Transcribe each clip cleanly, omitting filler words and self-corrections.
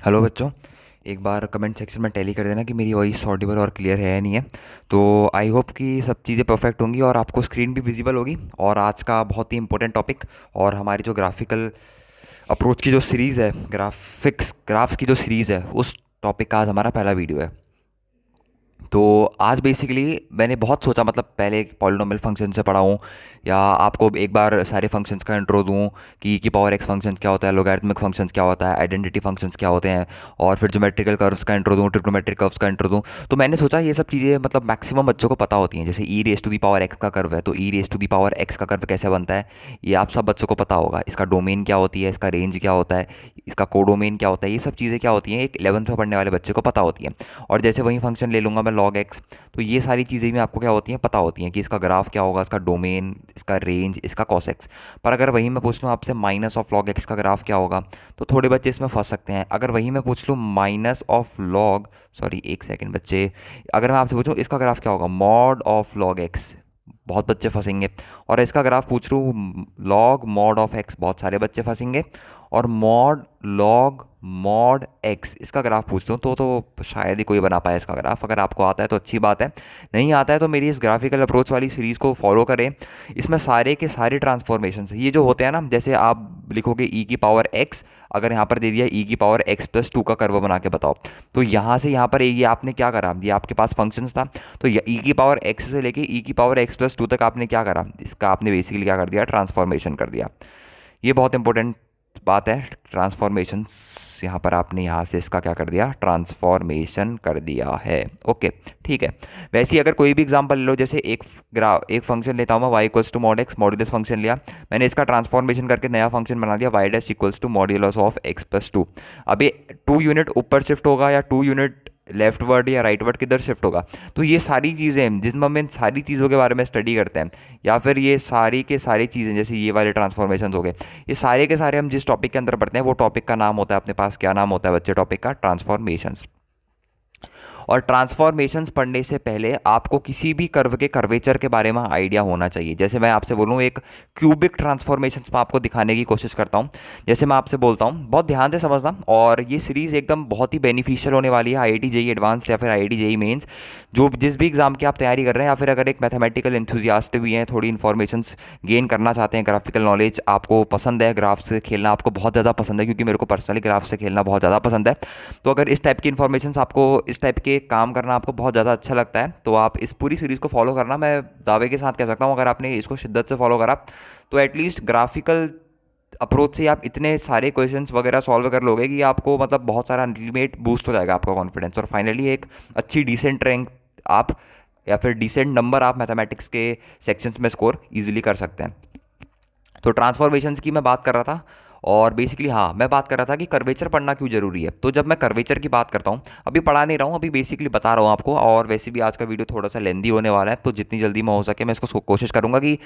Hello बच्चों। एक बार comment section में टैली कर देना कि मेरी वॉइस ऑडिबल और क्लियर है या नहीं है। तो आई होप कि सब चीज़ें परफेक्ट होंगी और आपको स्क्रीन भी विजिबल होगी। और आज का बहुत ही इंपॉर्टेंट टॉपिक और हमारी जो ग्राफिकल अप्रोच की जो सीरीज़ है, ग्राफ्स की जो सीरीज़ है, उस टॉपिक का आज हमारा पहला वीडियो है। तो आज बेसिकली मैंने बहुत सोचा, मतलब पहले एक पॉलिनोमियल फंक्शन से पढ़ा हूँ या आपको एक बार सारे फंक्शंस का इंट्रो दूँ कि पावर एक्स फंक्शंस क्या होता है, लोगैरिथमिक फंक्शंस क्या होता है, आइडेंटिटी फंक्शंस क्या होते हैं, और फिर ज्योमेट्रिकल कर्व्स का इंट्रो दूँ, ट्रिग्नोमेट्रिक कर्व्स का इंट्रो दूँ। तो मैंने सोचा ये सब चीज़ें मतलब मैक्सिमम बच्चों को पता होती हैं। जैसे e raise to the power x का कर्व है, तो e raise to the power x का कर्व कैसे बनता है, ये आप सब बच्चों को पता होगा। इसका डोमेन क्या होती है, इसका रेंज क्या होता है, इसका कोडोमेन क्या होता है, ये सब चीज़ें क्या होती हैं एक 11th में पढ़ने वाले बच्चे को पता होती हैं। और जैसे वही फंक्शन ले लूँगा मैं लॉग एक्स, तो ये सारी चीज़ें भी आपको क्या होती हैं पता होती हैं कि इसका ग्राफ क्या होगा, इसका डोमेन, इसका रेंज, इसका कॉस एक्स। पर अगर वही मैं पूछ लूँ आपसे माइनस ऑफ लॉग एक्स का ग्राफ क्या होगा, तो थोड़े बच्चे इसमें फंस सकते हैं। अगर वही मैं पूछ लूँ माइनस ऑफ लॉग, सॉरी एक सेकंड बच्चे, अगर मैं आपसे पूछूँ इसका ग्राफ क्या होगा मॉड ऑफ लॉग एक्स, बहुत बच्चे फंसेंगे। और इसका ग्राफ पूछ लूँ लॉग मॉड ऑफ एक्स, बहुत सारे बच्चे फंसेंगे। और मॉड लॉग मॉड एक्स, इसका ग्राफ पूछता हूँ तो शायद ही कोई बना पाए इसका ग्राफ। अगर आपको आता है तो अच्छी बात है, नहीं आता है तो मेरी इस ग्राफिकल अप्रोच वाली सीरीज़ को फॉलो करें। इसमें सारे के सारे ट्रांसफॉर्मेशन ये जो होते हैं ना, जैसे आप लिखोगे ई की पावर एक्स, अगर यहाँ पर दे दिया ई की पावर एक्स प्लस टू का कर्व बना के बताओ, तो यहाँ से यहाँ पर ये आपने क्या करा, ये आपके पास फंक्शंस था, तो ई की पावर एक्स से लेके ई की पावर एक्स प्लस टू तक आपने क्या करा, इसका आपने बेसिकली क्या कर दिया, ट्रांसफॉर्मेशन कर दिया। ये बहुत इंपॉर्टेंट बात है, ट्रांसफॉर्मेशंस। यहाँ पर आपने यहाँ से इसका क्या कर दिया, ट्रांसफॉर्मेशन कर दिया है। ओके, ठीक है। वैसे ही अगर कोई भी एग्जांपल ले लो, जैसे एक फंक्शन लेता हूँ मैं Y equals to mod X, modulus function लिया मैंने, इसका ट्रांसफॉर्मेशन करके नया फंक्शन बना दिया Y dash equals to modulus of X plus two. अब ये 2 यूनिट ऊपर शिफ्ट होगा या 2 यूनिट लेफ्ट वर्ड या राइट वर्ड किधर शिफ्ट होगा, तो ये सारी चीज़ें जिसमें हम इन सारी चीज़ों के बारे में स्टडी करते हैं, या फिर ये सारी के सारी चीज़ें जैसे ये वाले ट्रांसफॉर्मेशन हो गए, ये सारे के सारे हम जिस टॉपिक के अंदर पढ़ते हैं वो टॉपिक का नाम होता है अपने पास, क्या नाम होता है बच्चे टॉपिक का, ट्रांसफॉर्मेशंस। और ट्रांसफॉर्मेशंस पढ़ने से पहले आपको किसी भी कर्व के कर्वेचर के बारे में आइडिया होना चाहिए। जैसे मैं आपसे बोलूँ एक क्यूबिक ट्रांसफॉर्मेशंस मैं आपको दिखाने की कोशिश करता हूँ। जैसे मैं आपसे बोलता हूँ, बहुत ध्यान से समझना, और ये सीरीज़ एकदम बहुत ही बेनिफिशियल होने वाली है आईआईटी जेईई एडवांस्ड या फिर आईआईटी जेईई मेंस, जो जिस भी एग्जाम की आप तैयारी कर रहे हैं, या फिर अगर एक मैथमेटिकल एंथुजियास्ट भी हैं, थोड़ी इन्फॉर्मेशंस गेन करना चाहते हैं, ग्राफिकल नॉलेज आपको पसंद है, ग्राफ से खेलना आपको बहुत ज़्यादा पसंद है, क्योंकि मेरे को पर्सनली ग्राफ से खेलना बहुत ज़्यादा पसंद है। तो अगर इस टाइप की इन्फॉर्मेशन आपको, इस टाइप के काम करना आपको बहुत ज़्यादा अच्छा लगता है, तो आप इस पूरी सीरीज़ को फॉलो करना। मैं दावे के साथ कह सकता हूँ अगर आपने इसको शिद्दत से फॉलो करा तो एटलीस्ट ग्राफिकल अप्रोच से आप इतने सारे क्वेश्चंस वगैरह सॉल्व कर लोगे कि आपको मतलब बहुत सारा अल्टीमेट बूस्ट हो जाएगा आपका कॉन्फिडेंस, और फाइनली एक अच्छी डिसेंट रैंक आप या फिर डिसेंट नंबर आप मैथमेटिक्स के सेक्शंस में स्कोर इजीली कर सकते हैं। तो ट्रांसफॉर्मेशंस की मैं बात कर रहा था, और बेसिकली हाँ मैं बात कर रहा था कि कर्वेचर पढ़ना क्यों जरूरी है। तो जब मैं कर्वेचर की बात करता हूँ, अभी पढ़ा नहीं रहा हूँ, अभी बेसिकली बता रहा हूँ आपको, और वैसे भी आज का वीडियो थोड़ा सा लेंदी होने वाला है, तो जितनी जल्दी मैं हो सके मैं इसको कोशिश करूँगा कि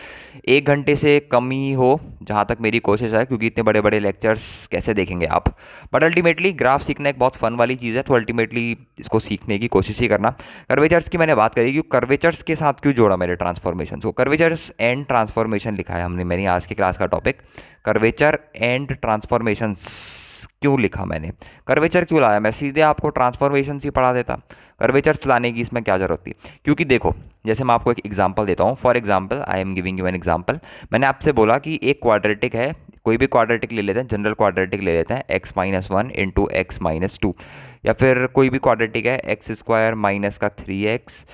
1 घंटे से कम ही हो, जहाँ तक मेरी कोशिश है, क्योंकि इतने बड़े बड़े लेक्चर्स कैसे देखेंगे आप। बट अल्टीमेटली ग्राफ सीखना एक बहुत फन वाली चीज़ है, तो अल्टीमेटली इसको सीखने की कोशिश ही करना। कर्वेचर्स की मैंने बात करी कि कर्वेचर्स के साथ क्यों जोड़ा मेरे ट्रांसफॉर्मेशन को, कर्वेचर्स एंड ट्रांसफॉर्मेशन लिखा है हमने, मेरी आज की क्लास का टॉपिक कर्वेचर एंड ट्रांसफॉर्मेशंस क्यों लिखा मैंने, कर्वेचर क्यों लाया, मैं सीधे आपको ट्रांसफॉर्मेशन ही पढ़ा देता, कर्वेचर चलाने की इसमें क्या जरूरत थी। क्योंकि देखो, जैसे मैं आपको एक एग्जांपल देता हूँ, for example I am giving you an example. मैंने आपसे बोला कि एक क्वाड्रेटिक है, कोई भी क्वाड्रेटिक ले लेते हैं, जनरल क्वाड्रेटिक ले लेते हैं, x-1 इंटू x-2, या फिर कोई भी क्वाड्रेटिक है x² माइनस का 3x,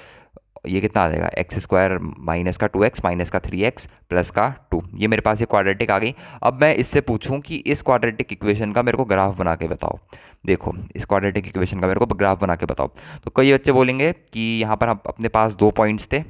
ये कितना आ जाएगा, x² माइनस का 2x माइनस का 3x प्लस का 2। ये मेरे पास ये क्वाड्रेटिक आ गई। अब मैं इससे पूछूं कि इस क्वाड्रेटिक इक्वेशन का मेरे को ग्राफ बना के बताओ, देखो इस क्वाड्रेटिक इक्वेशन का मेरे को ग्राफ बना के बताओ, तो कई बच्चे बोलेंगे कि यहाँ पर अपने पास 2 पॉइंट्स थे,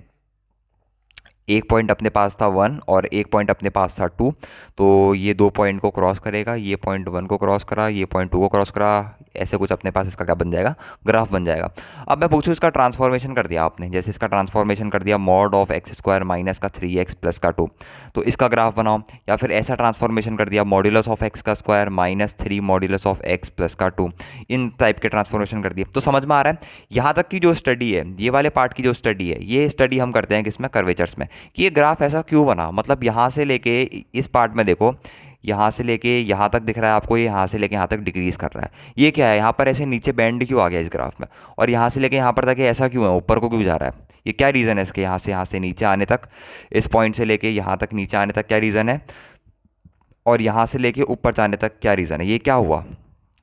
एक पॉइंट अपने पास था 1 और एक पॉइंट अपने पास था 2, तो ये 2 पॉइंट को क्रॉस करेगा, ये पॉइंट 1 को क्रॉस करा, ये पॉइंट 2 को क्रॉस करा, ऐसे कुछ अपने पास इसका क्या बन जाएगा, ग्राफ बन जाएगा। अब मैं पूछूँ इसका ट्रांसफॉर्मेशन कर दिया आपने, जैसे इसका ट्रांसफॉर्मेशन कर दिया मॉड ऑफ x² माइनस का 3x प्लस का 2, तो इसका ग्राफ बनाओ। या फिर ऐसा ट्रांसफॉर्मेशन कर दिया मॉड्यूलस ऑफ x का square minus 3 modulus of x plus का 2, इन टाइप के ट्रांसफॉर्मेशन कर दिए। तो समझ में आ रहा है, यहाँ तक की जो स्टडी है, ये वाले पार्ट की जो स्टडी है, ये स्टडी हम करते हैं किसमें, कर्वेचर्स में, कि ये ग्राफ ऐसा क्यों बना, मतलब यहाँ से लेके इस पार्ट में देखो, यहाँ से लेके यहाँ तक दिख रहा है आपको, ये यहाँ से लेके यहाँ तक डिक्रीज कर रहा है। ये क्या है, यहाँ पर ऐसे नीचे बैंड क्यों आ गया इस ग्राफ में, और यहाँ से लेके यहाँ पर तक ये ऐसा क्यों है, ऊपर को क्यों जा रहा है, ये क्या रीज़न है इसके, यहाँ से नीचे आने तक, इस पॉइंट से लेके यहाँ तक नीचे आने तक क्या रीज़न है, और यहाँ से लेके ऊपर जाने तक क्या रीज़न है, ये क्या हुआ,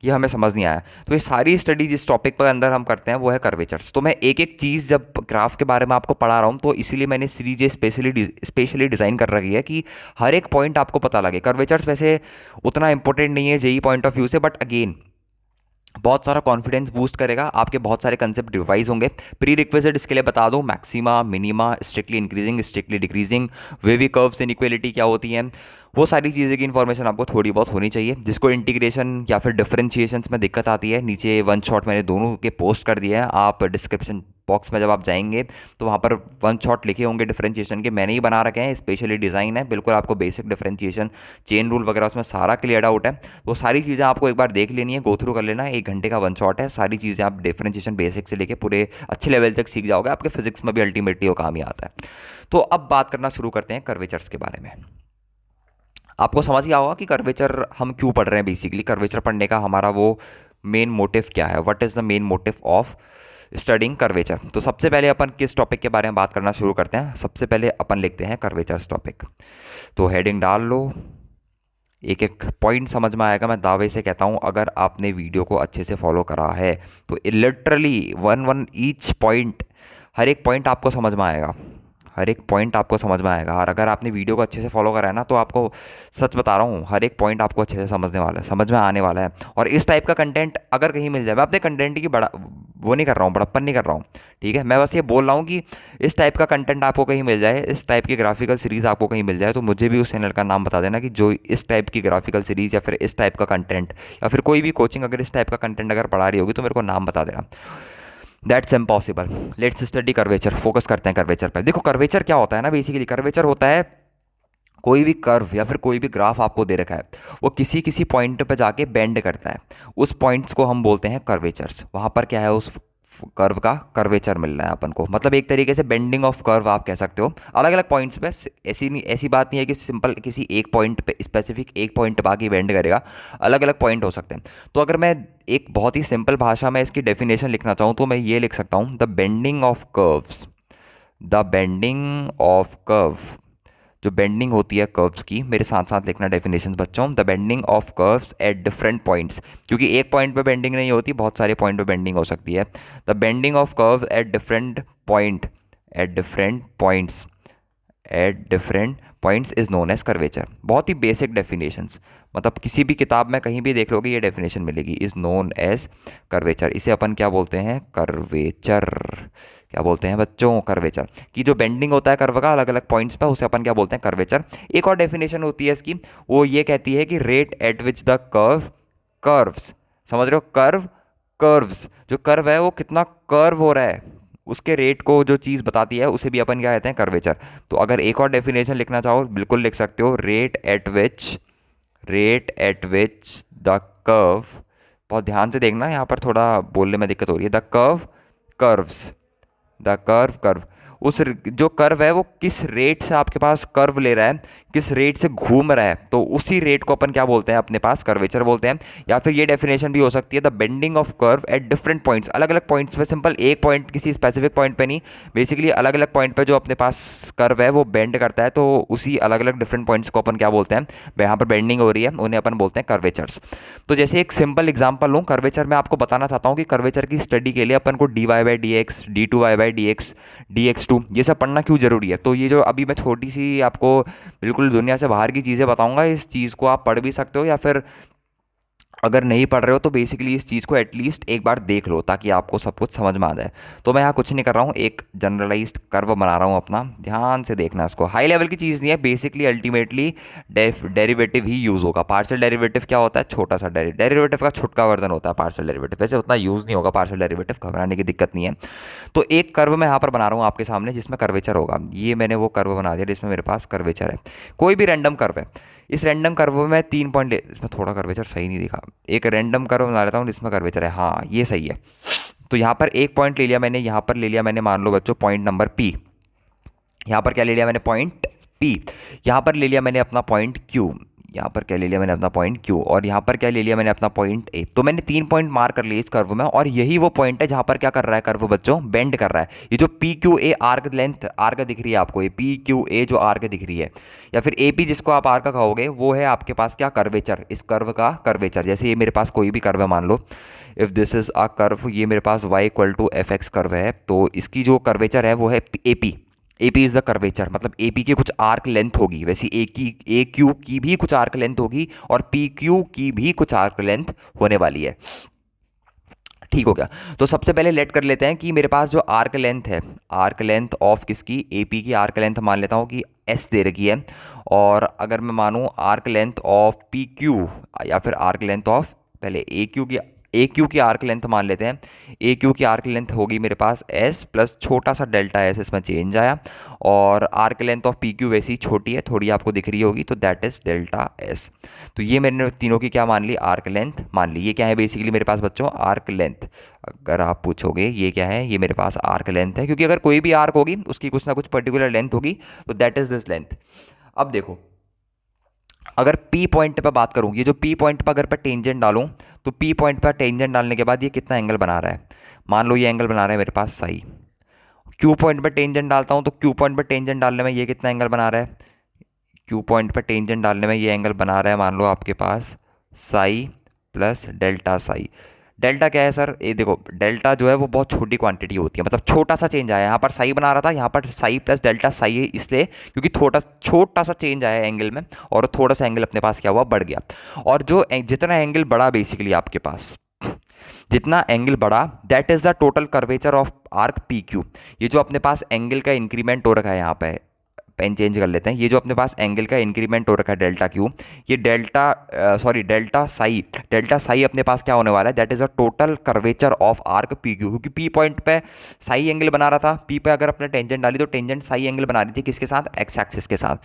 ये हमें समझ नहीं आया। तो ये सारी स्टडी जिस टॉपिक पर अंदर हम करते हैं वो है कर्वेचर्स। तो मैं एक एक चीज़ जब ग्राफ के बारे में आपको पढ़ा रहा हूँ तो इसीलिए मैंने सीरीज स्पेशली डिज़ाइन कर रखी है कि हर एक पॉइंट आपको पता लगे। कर्वेचर्स वैसे उतना इंपॉर्टेंट नहीं है जेई पॉइंट ऑफ व्यू से, बट अगेन बहुत सारा कॉन्फिडेंस बूस्ट करेगा, आपके बहुत सारे कंसेप्ट रिवाइज होंगे। प्री रिक्विजिट इसके लिए बता दूं, maxima, minima, strictly increasing, strictly decreasing, wavy curves, inequality क्या होती हैं, वो सारी चीज़ें की इन्फॉर्मेशन आपको थोड़ी बहुत होनी चाहिए। जिसको इंटीग्रेशन या फिर डिफरेंशिएशंस में दिक्कत आती है, नीचे वन शॉट मैंने दोनों के पोस्ट कर दिए हैं, आप डिस्क्रिप्शन बॉक्स में जब आप जाएंगे तो वहाँ पर वन शॉट लिखे होंगे डिफरेंशिएशन के, मैंने ही बना रखे हैं, स्पेशली डिज़ाइन है, बिल्कुल आपको बेसिक डिफरेंशिएशन, चेन रूल वगैरह उसमें सारा क्लियर आउट है। वो सारी चीज़ें आपको एक बार देख लेनी है, गो थ्रू कर लेना है, 1 घंटे का वन शॉट है, सारी चीज़ें आप डिफरेंशिएशन बेसिक से लेके पूरे अच्छे लेवल तक सीख जाओगे, आपके फिजिक्स में भी अल्टीमेटली वो काम ही आता है। तो अब बात करना शुरू करते हैं कर्वेचर्स के बारे में। आपको समझ गया होगा कि कर्वेचर हम क्यों पढ़ रहे हैं, बेसिकली कर्वेचर पढ़ने का हमारा वो मेन मोटिव क्या है, what is the main motive of studying curvature. तो सबसे पहले अपन किस टॉपिक के बारे में बात करना शुरू करते हैं, सबसे पहले अपन लिखते हैं कर्वेचर्स टॉपिक। तो हेडिंग डाल लो, एक एक पॉइंट समझ में आएगा। मैं दावे से कहता हूँ अगर आपने वीडियो को अच्छे से फॉलो करा है तो literally one one each point, हर एक पॉइंट आपको समझ में आएगा, हर एक पॉइंट आपको समझ में आएगा। और अगर आपने वीडियो को अच्छे से फॉलो करा है ना तो आपको सच बता रहा हूँ हर एक पॉइंट आपको अच्छे से समझने वाला है, समझ में आने वाला है। और इस टाइप का कंटेंट अगर कहीं मिल जाए, मैं अपने कंटेंट की बड़ा वो नहीं कर रहा हूँ, बड़प्पन नहीं कर रहा हूँ, ठीक है, मैं बस ये बोल रहा हूँ कि इस टाइप का कंटेंट आपको कहीं मिल जाए, इस टाइप की ग्राफिकल सीरीज़ आपको कहीं मिल जाए तो मुझे भी उस चैनल का नाम बता देना कि जो इस टाइप की ग्राफिकल सीरीज़ या फिर इस टाइप का कंटेंट या फिर कोई भी कोचिंग अगर इस टाइप का कंटेंट अगर पढ़ा रही होगी तो मेरे को नाम बता देना। That's impossible. Let's study curvature, focus करते हैं कर्वेचर पर। देखो कर्वेचर क्या होता है ना, बेसिकली कर्वेचर होता है कोई भी कर्व या फिर कोई भी ग्राफ आपको दे रखा है, वो किसी किसी पॉइंट पे जाके बेंड करता है, उस पॉइंट्स को हम बोलते हैं कर्वेचर्स। वहाँ पर क्या है, उस कर्व का कर्वेचर मिल रहा है अपन को, मतलब एक तरीके से बेंडिंग ऑफ कर्व आप कह सकते हो। अलग अलग पॉइंट्स पे, ऐसी नहीं, ऐसी बात नहीं है कि सिंपल किसी एक पॉइंट पे, स्पेसिफिक एक पॉइंट पे आके बेंड करेगा, अलग अलग पॉइंट हो सकते हैं। तो अगर मैं एक बहुत ही सिंपल भाषा में इसकी डेफिनेशन लिखना चाहूँ तो मैं ये लिख सकता हूँ, the bending of curves, the bending of curve, जो बेंडिंग होती है कर्व्स की, मेरे साथ साथ लिखना डेफिनेशन बच्चों, the bending of curves at different points, क्योंकि एक पॉइंट पे बेंडिंग नहीं होती, बहुत सारे पॉइंट पे बेंडिंग हो सकती है। The bending of curves at different point, at different points, at different points is known as curvature. बहुत ही बेसिक डेफिनेशंस, मतलब किसी भी किताब में कहीं भी देख लोगे ये डेफिनेशन मिलेगी, इज नोन एज कर्वेचर। इसे अपन क्या बोलते हैं, कर्वेचर। क्या बोलते हैं बच्चों, कर्वेचर। की जो बेंडिंग होता है कर्व का अलग अलग पॉइंट्स पर, उसे अपन क्या बोलते हैं, कर्वेचर। एक और डेफिनेशन होती है इसकी, वो ये कहती है कि rate at which the curve curves, समझ रहे हो, कर्व कर्व्स, जो कर्व है वो कितना कर्व हो रहा है उसके रेट को जो चीज़ बताती है उसे भी अपन क्या कहते हैं, कर्वेचर। तो अगर एक और डेफिनेशन लिखना चाहो बिल्कुल लिख सकते हो, rate at which the curve, बहुत ध्यान से देखना यहाँ पर थोड़ा बोलने में दिक्कत हो रही है, the curve curves, the curve, उस जो कर्व है वो किस रेट से आपके पास कर्व ले रहा है, किस रेट से घूम रहा है, तो उसी रेट को अपन क्या बोलते हैं अपने पास, कर्वेचर बोलते हैं। या फिर ये डेफिनेशन भी हो सकती है, the bending of curve at different points, अलग अलग पॉइंट्स पे, सिंपल एक पॉइंट किसी स्पेसिफिक पॉइंट पे नहीं, बेसिकली अलग अलग पॉइंट पे जो अपने पास कर्व है वो बेंड करता है, तो उसी अलग अलग डिफरेंट पॉइंट्स को अपन क्या बोलते हैं, यहाँ पर बेंडिंग हो रही है, उन्हें अपन बोलते हैं कर्वेचर्स। तो जैसे एक सिंपल एग्जाम्पल लूँ कर्वेचर में, आपको बताना चाहता हूँ कि कर्वेचर की स्टडी के लिए अपन को dy by D X, D two Y by D X, dx2 ये सब पढ़ना क्यों ज़रूरी है। तो ये जो अभी मैं छोटी सी आपको बिल्कुल दुनिया से बाहर की चीज़ें बताऊंगा, इस चीज़ को आप पढ़ भी सकते हो, या फिर अगर नहीं पढ़ रहे हो तो बेसिकली इस चीज़ को एटलीस्ट एक बार देख लो ताकि आपको सब कुछ समझ में आ जाए। तो मैं यहाँ कुछ नहीं कर रहा हूँ, एक जनरलाइज्ड कर्व बना रहा हूँ अपना, ध्यान से देखना इसको, हाई लेवल की चीज़ नहीं है, बेसिकली अल्टीमेटली डेरिवेटिव ही यूज़ होगा। पार्शियल डेरिवेटिव क्या होता है, छोटा सा डेरिवेटिव का छुटका वर्जन होता है पार्शियल डेरिवेटिव, वैसे उतना यूज़ नहीं होगा पार्शियल डेरिवेटिव, घबराने की दिक्कत नहीं है। तो एक कर्व मैं यहाँ पर बना रहा हूँ आपके सामने जिसमें कर्वेचर होगा, ये मैंने वो कर्व बना दिया जिसमें मेरे पास कर्वेचर है, कोई भी रैंडम कर्व है। इस रैंडम कर्व में 3 पॉइंट, इसमें थोड़ा कर्वेचर सही नहीं दिखा, एक रैंडम कर्व बना लेता हूँ जिसमें कर्वेचर है, हाँ ये सही है। तो यहाँ पर एक पॉइंट ले लिया मैंने, यहाँ पर ले लिया मैंने, मान लो बच्चों पॉइंट नंबर P, यहाँ पर क्या ले लिया मैंने, पॉइंट P, यहाँ पर ले लिया मैंने अपना पॉइंट Q, यहाँ पर क्या ले लिया मैंने अपना पॉइंट क्यू, और यहाँ पर क्या ले लिया मैंने अपना पॉइंट ए। तो मैंने 3 पॉइंट मार्क कर लिए इस कर्व में, और यही वो पॉइंट है जहाँ पर क्या कर रहा है कर्व बच्चों, बेंड कर रहा है। ये जो P Q A arc length arc दिख रही है आपको, ये पी क्यू ए जो आर्क दिख रही है, या फिर ए पी जिसको आप आर्क कहोगे, वो है आपके पास क्या, कर्वेचर, इस कर्व का कर्वेचर। जैसे ये मेरे पास कोई भी कर्व है, मान लो if this is a curve, ये मेरे पास y equal to f x curve है, तो इसकी जो कर्वेचर है वो है A P. A P is the curvature, मतलब ए पी की कुछ आर्क लेंथ होगी, वैसे ए क्यू की भी कुछ आर्क लेंथ होगी, और पी क्यू की भी कुछ आर्क लेंथ होने वाली है। ठीक हो गया। तो सबसे पहले लेट कर लेते हैं कि मेरे पास जो आर्क लेंथ है, आर्क लेंथ ऑफ किसकी, ए पी की आर्क लेंथ मान लेता हूँ कि एस दे रखी है, और अगर मैं मानूँ arc length of P Q, या फिर आर्क लेंथ ऑफ, पहले ए क्यू की आर्क लेंथ मान लेते हैं। ए क्यू की आर्क लेंथ होगी मेरे पास एस प्लस छोटा सा डेल्टा एस, इसमें चेंज आया, और arc length of P Q वैसी छोटी है, थोड़ी आपको दिख रही होगी, तो दैट इज डेल्टा एस। तो ये मैंने तीनों की क्या मान ली, आर्क लेंथ मान ली। ये क्या है बेसिकली मेरे पास बच्चों, आर्क लेंथ। अगर आप पूछोगे ये क्या है, ये मेरे पास आर्क लेंथ है, क्योंकि अगर कोई भी आर्क होगी उसकी कुछ ना कुछ पर्टिकुलर लेंथ होगी, तो दैट इज दिस लेंथ। अब देखो, अगर P पॉइंट पर बात करूँ, ये जो P पॉइंट पर अगर मैं टेंजेंट डालूँ, तो P पॉइंट पर टेंजेंट डालने के बाद ये कितना एंगल बना रहा है, मान लो ये एंगल बना रहा है मेरे पास साई। Q पॉइंट पर टेंजेंट डालता हूँ, तो Q पॉइंट पर टेंजेंट डालने में ये कितना एंगल बना रहा है, Q पॉइंट पर टेंजेंट डालने में ये एंगल बना रहा है, मान लो आपके पास psi plus delta psi. Delta क्या है सर, ये देखो डेल्टा जो है वो बहुत छोटी क्वांटिटी होती है, मतलब छोटा सा चेंज आया, यहाँ पर साई बना रहा था, यहाँ पर साई प्लस डेल्टा साई है, इसलिए क्योंकि छोटा सा चेंज आया एंगल में, और थोड़ा सा एंगल अपने पास क्या हुआ, बढ़ गया। और जो जितना एंगल बढ़ा बेसिकली आपके पास, जितना एंगल बढ़ा, that is the total curvature of arc P Q. ये जो अपने पास एंगल का इंक्रीमेंट हो रखा है, यहाँ पे पेन चेंज कर लेते हैं, ये जो अपने पास एंगल का इंक्रीमेंट हो रखा है डेल्टा क्यू, ये डेल्टा साई अपने पास क्या होने वाला है, that is a total curvature of arc P Q. क्योंकि पी पॉइंट पे साई एंगल बना रहा था, पी पे अगर अपने टेंजेंट डाली तो टेंजेंट साई एंगल बना रही थी, किसके साथ, एक्स एक्सिस के साथ।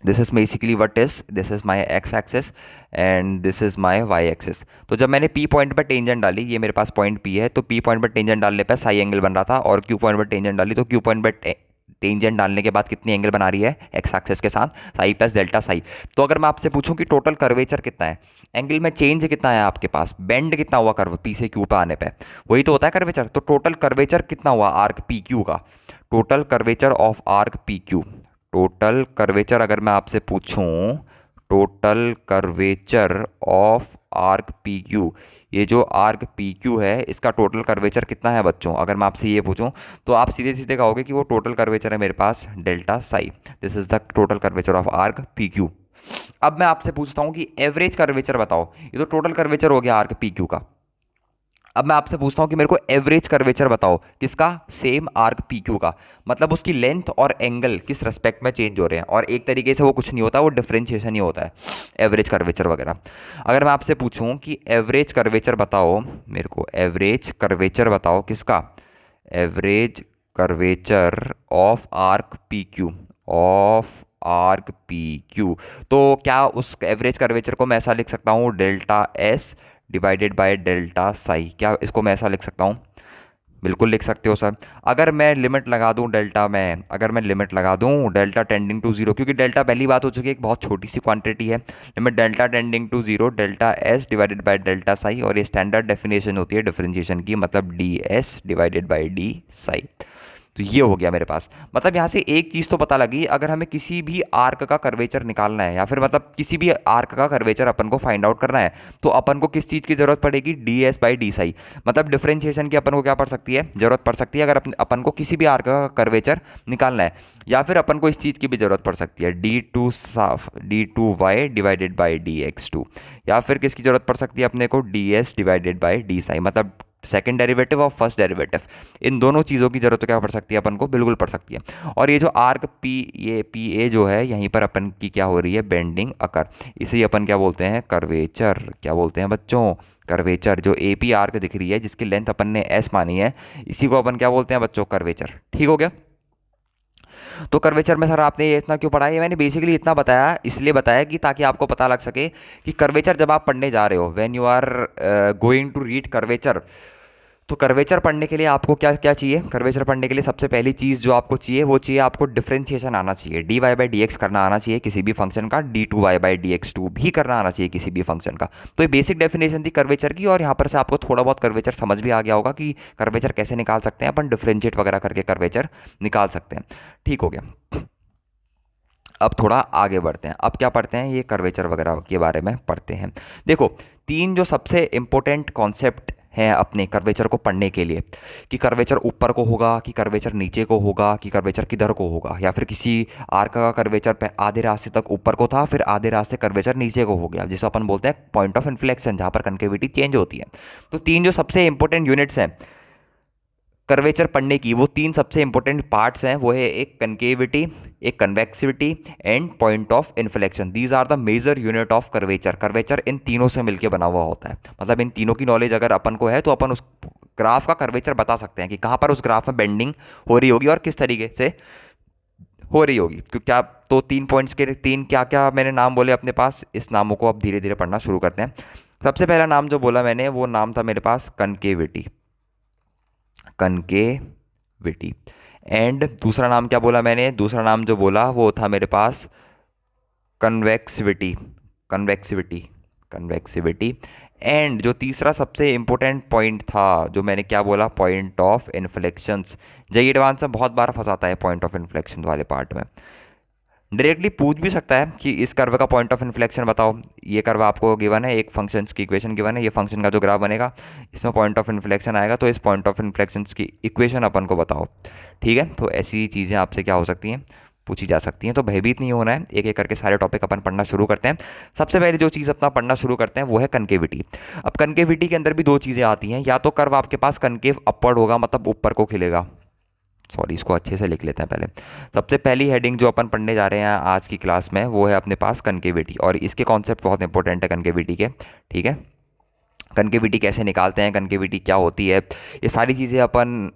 This is basically what is, this is my X axis and this is my Y axis. तो जब मैंने पी पॉइंट पर टेंजेंट डाली, ये मेरे पास पॉइंट पी है, तो पी पॉइंट पर टेंजेंट डालने पर साई एंगल बन रहा था, और क्यू पॉइंट पर टेंजेंट डाली तो क्यू पॉइंट पर टेंजेंट डालने के बाद कितनी एंगल बना रही है, एक्स एक्सिस के साथ, साई प्लस डेल्टा साई। तो अगर मैं आपसे पूछूं कि टोटल कर्वेचर कितना है, एंगल में चेंज कितना है आपके पास, बेंड कितना हुआ कर्व पी से क्यू पे आने पे, वही तो होता है कर्वेचर। तो टोटल कर्वेचर कितना हुआ आर्क पी क्यू का, total curvature of arc P Q, total curvature अगर मैं आपसे पूछूं, total curvature of arc P Q, ये जो आर्क पी क्यू है इसका टोटल कर्वेचर कितना है बच्चों, अगर मैं आपसे ये पूछूं, तो आप सीधे सीधे कहोगे कि वो टोटल कर्वेचर है मेरे पास delta psi. This is the total curvature of arc P Q. अब मैं आपसे पूछता हूं कि एवरेज कर्वेचर बताओ, ये तो टोटल कर्वेचर हो गया आर्क पी क्यू का। अब मैं आपसे पूछता हूं कि मेरे को एवरेज कर्वेचर बताओ, किसका, सेम आर्क पी क्यू का, मतलब उसकी लेंथ और एंगल किस रेस्पेक्ट में चेंज हो रहे हैं, और एक तरीके से वो कुछ नहीं होता, वो डिफरेंशिएशन ही होता है एवरेज कर्वेचर वगैरह। अगर मैं आपसे पूछूं कि एवरेज कर्वेचर बताओ मेरे को, एवरेज कर्वेचर बताओ किसका, average curvature of arc P Q, of arc P Q, तो क्या उस एवरेज कर्वेचर को मैं ऐसा लिख सकता हूँ, delta S divided by delta Sai, क्या इसको मैं ऐसा लिख सकता हूँ, बिल्कुल लिख सकते हो सर। अगर मैं लिमिट लगा दूं डेल्टा में, अगर मैं लिमिट लगा दूं डेल्टा टेंडिंग टू जीरो, क्योंकि डेल्टा पहली बात हो चुकी है एक बहुत छोटी सी क्वांटिटी है, limit delta tending to zero delta S divided by delta psi, और ये स्टैंडर्ड डेफिनेशन होती है डिफरेंशिएशन की, मतलब D S divided by D psi. तो ये हो गया मेरे पास, मतलब यहाँ से एक चीज़ तो पता लगी, अगर हमें किसी भी आर्क का कर्वेचर निकालना है, या फिर मतलब किसी भी आर्क का कर्वेचर अपन को फाइंड आउट करना है, तो अपन को किस चीज़ की जरूरत पड़ेगी, D S by D psi, मतलब डिफरेंशिएशन की अपन को क्या पड़ सकती है, जरूरत पड़ सकती है, अगर अपन को किसी भी आर्क का कर्वेचर निकालना है। या फिर अपन को इस चीज़ की भी जरूरत पड़ सकती है, D two Y divided by D x two, या फिर किसकी जरूरत पड़ सकती है अपने को, D S divided by D psi, मतलब सेकंड डेरिवेटिव और फर्स्ट डेरिवेटिव, इन दोनों चीज़ों की जरूरत तो क्या पड़ सकती है अपन को, बिल्कुल पड़ सकती है। और ये जो आर्क पी ए जो है, यहीं पर अपन की क्या हो रही है, बेंडिंग अकर, इसे अपन क्या बोलते हैं, कर्वेचर, क्या बोलते हैं बच्चों, कर्वेचर। जो ए पी आर्क दिख रही है जिसकी लेंथ अपन ने एस मानी है, इसी को अपन क्या बोलते हैं बच्चों, कर्वेचर। ठीक हो गया। तो कर्वेचर में सर आपने ये इतना क्यों पढ़ा है, मैंने बेसिकली इतना बताया, इसलिए बताया कि ताकि आपको पता लग सके कि कर्वेचर जब आप पढ़ने जा रहे हो, when you are going to read curvature, तो कर्वेचर पढ़ने के लिए आपको क्या क्या चाहिए? कर्वेचर पढ़ने के लिए सबसे पहली चीज़ जो आपको चाहिए वो चाहिए आपको डिफरेंशिएशन आना चाहिए। D y by D x करना आना चाहिए किसी भी फंक्शन का, d two Y by D x two भी करना आना चाहिए किसी भी फंक्शन का। तो ये बेसिक डेफिनेशन थी कर्वेचर की, और यहाँ पर से आपको थोड़ा बहुत कर्वेचर समझ भी आ गया होगा कि कर्वेचर कैसे निकाल सकते हैं अपन, डिफरेंशिएट वगैरह करके कर्वेचर निकाल सकते हैं। ठीक हो गया। अब थोड़ा आगे बढ़ते हैं। अब क्या पढ़ते हैं? ये कर्वेचर वगैरह के बारे में पढ़ते हैं। देखो, तीन जो सबसे इंपॉर्टेंट कॉन्सेप्ट हैं अपने कर्वेचर को पढ़ने के लिए, कि कर्वेचर ऊपर को होगा, कि कर्वेचर नीचे को होगा, कि कर्वेचर किधर को होगा, या फिर किसी आर्क का कर्वेचर पे आधे रास्ते तक ऊपर को था फिर आधे रास्ते कर्वेचर नीचे को हो गया, जिसे अपन बोलते हैं पॉइंट ऑफ इन्फ्लेक्शन, जहाँ पर कनकेविटी चेंज होती है। तो तीन जो सबसे इंपॉर्टेंट यूनिट्स हैं कर्वेचर पढ़ने की, वो तीन सबसे इंपॉर्टेंट पार्ट्स हैं, वो है एक कनकेविटी, एक convexivity and point of inflection. These are the major unit of curvature. Curvature इन तीनों से मिलकर बना हुआ होता है। मतलब इन तीनों की नॉलेज अगर अपन को है तो अपन उस ग्राफ का कर्वेचर बता सकते हैं कि कहाँ पर उस ग्राफ में बेंडिंग हो रही होगी और किस तरीके से हो रही होगी। तो क्या, तो तीन पॉइंट्स के तीन क्या क्या मैंने नाम बोले अपने पास, इस नामों को अब धीरे धीरे पढ़ना शुरू करते हैं। सबसे पहला नाम जो बोला मैंने वो नाम था मेरे पास कनकेविटी, कनकेविटी। एंड दूसरा नाम क्या बोला मैंने? दूसरा नाम जो बोला वो था मेरे पास कन्वेक्सिविटी, कन्वेक्सिविटी, कन्वेक्सिविटी। एंड जो तीसरा सबसे इंपॉर्टेंट पॉइंट था जो मैंने क्या बोला? Point of inflections. JEE advance में बहुत बार फंसाता है पॉइंट ऑफ इन्फ्लेक्शन वाले पार्ट में। डायरेक्टली पूछ भी सकता है कि इस कर्व का पॉइंट ऑफ इन्फ्लेक्शन बताओ। ये कर्व आपको गिवन है, एक फंक्शन की इक्वेशन गिवन है, ये फंक्शन का जो ग्राफ बनेगा इसमें पॉइंट ऑफ इन्फ्लेक्शन आएगा, तो इस पॉइंट ऑफ इन्फ्लेक्शन की इक्वेशन अपन को बताओ। ठीक है, तो ऐसी चीज़ें आपसे क्या हो सकती हैं? पूछी जा सकती हैं। तो भयभीत नहीं होना है, एक एक करके सारे टॉपिक अपन पढ़ना शुरू करते हैं। सबसे पहले जो चीज़ अपना पढ़ना शुरू करते हैं वो है कनकेविटी। अब कनकेविटी के अंदर भी दो चीज़ें आती हैं, या तो कर्व आपके पास कनकेव अपवर्ड होगा, मतलब ऊपर को खिलेगा। सॉरी, इसको अच्छे से लिख लेते हैं पहले। सबसे पहली हेडिंग जो अपन पढ़ने जा रहे हैं आज की क्लास में वो है अपने पास कनकेविटी, और इसके कॉन्सेप्ट बहुत इंपॉर्टेंट है कनकेविटी के। ठीक है, कनकेविटी कैसे निकालते हैं, कनकेविटी क्या होती है, ये सारी चीज़ें अपन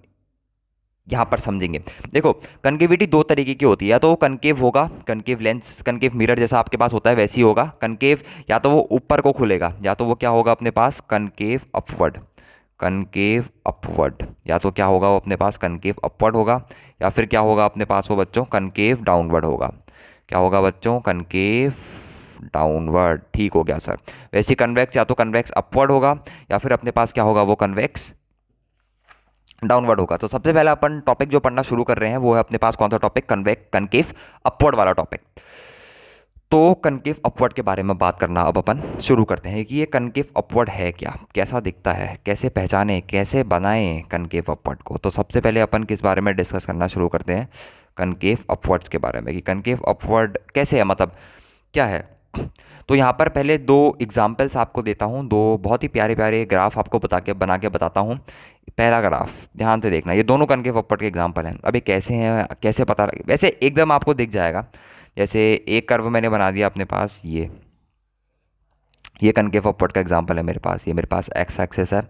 यहाँ पर समझेंगे। देखो, कनकेविटी दो तरीके की होती है, या तो वो कनकेव होगा, कनकेव लेंस, कनकेव मिरर जैसा आपके पास होता है वैसी होगा कनकेव, या तो वो ऊपर को खुलेगा, या तो वो क्या होगा अपने पास? Concave upward, concave upward. या तो क्या होगा वो अपने पास? कनकेव अपवर्ड होगा, या फिर क्या होगा अपने पास वो बच्चों? कनकेव डाउनवर्ड होगा। क्या होगा बच्चों? Concave downward. ठीक हो गया सर। वैसे कन्वेक्स या तो कन्वेक्स अपवर्ड होगा, या फिर अपने पास क्या होगा? वो कन्वेक्स डाउनवर्ड होगा। तो सबसे पहले अपन टॉपिक जो पढ़ना शुरू कर रहे हैं वो है अपने पास कौन सा टॉपिक? कनकेव अपवर्ड वाला टॉपिक। तो कनकेव अपवर्ड के बारे में बात करना अब अपन शुरू करते हैं कि ये कनकेव अपवर्ड है क्या, कैसा दिखता है, कैसे पहचाने, कैसे बनाएं कनकेव अपवर्ड को। तो सबसे पहले अपन किस बारे में डिस्कस करना शुरू करते हैं? कनकेव अपवर्ड्स के बारे में, कि कनकेव अपवर्ड कैसे है, मतलब क्या है। तो यहाँ पर पहले दो एग्जाम्पल्स आपको देता हूँ, दो बहुत ही प्यारे प्यारे ग्राफ आपको बना के बताता हूँ। पहला ग्राफ ध्यान से देखना, ये दोनों कनकेव अपवर्ड के एग्जाम्पल हैं। अब ये कैसे हैं, कैसे पता लगे? वैसे एकदम आपको दिख जाएगा। जैसे एक कर्व मैंने बना दिया अपने पास, ये कनकेव अपवर्ड का एग्जांपल है मेरे पास। ये मेरे पास एक्स एक्सिस है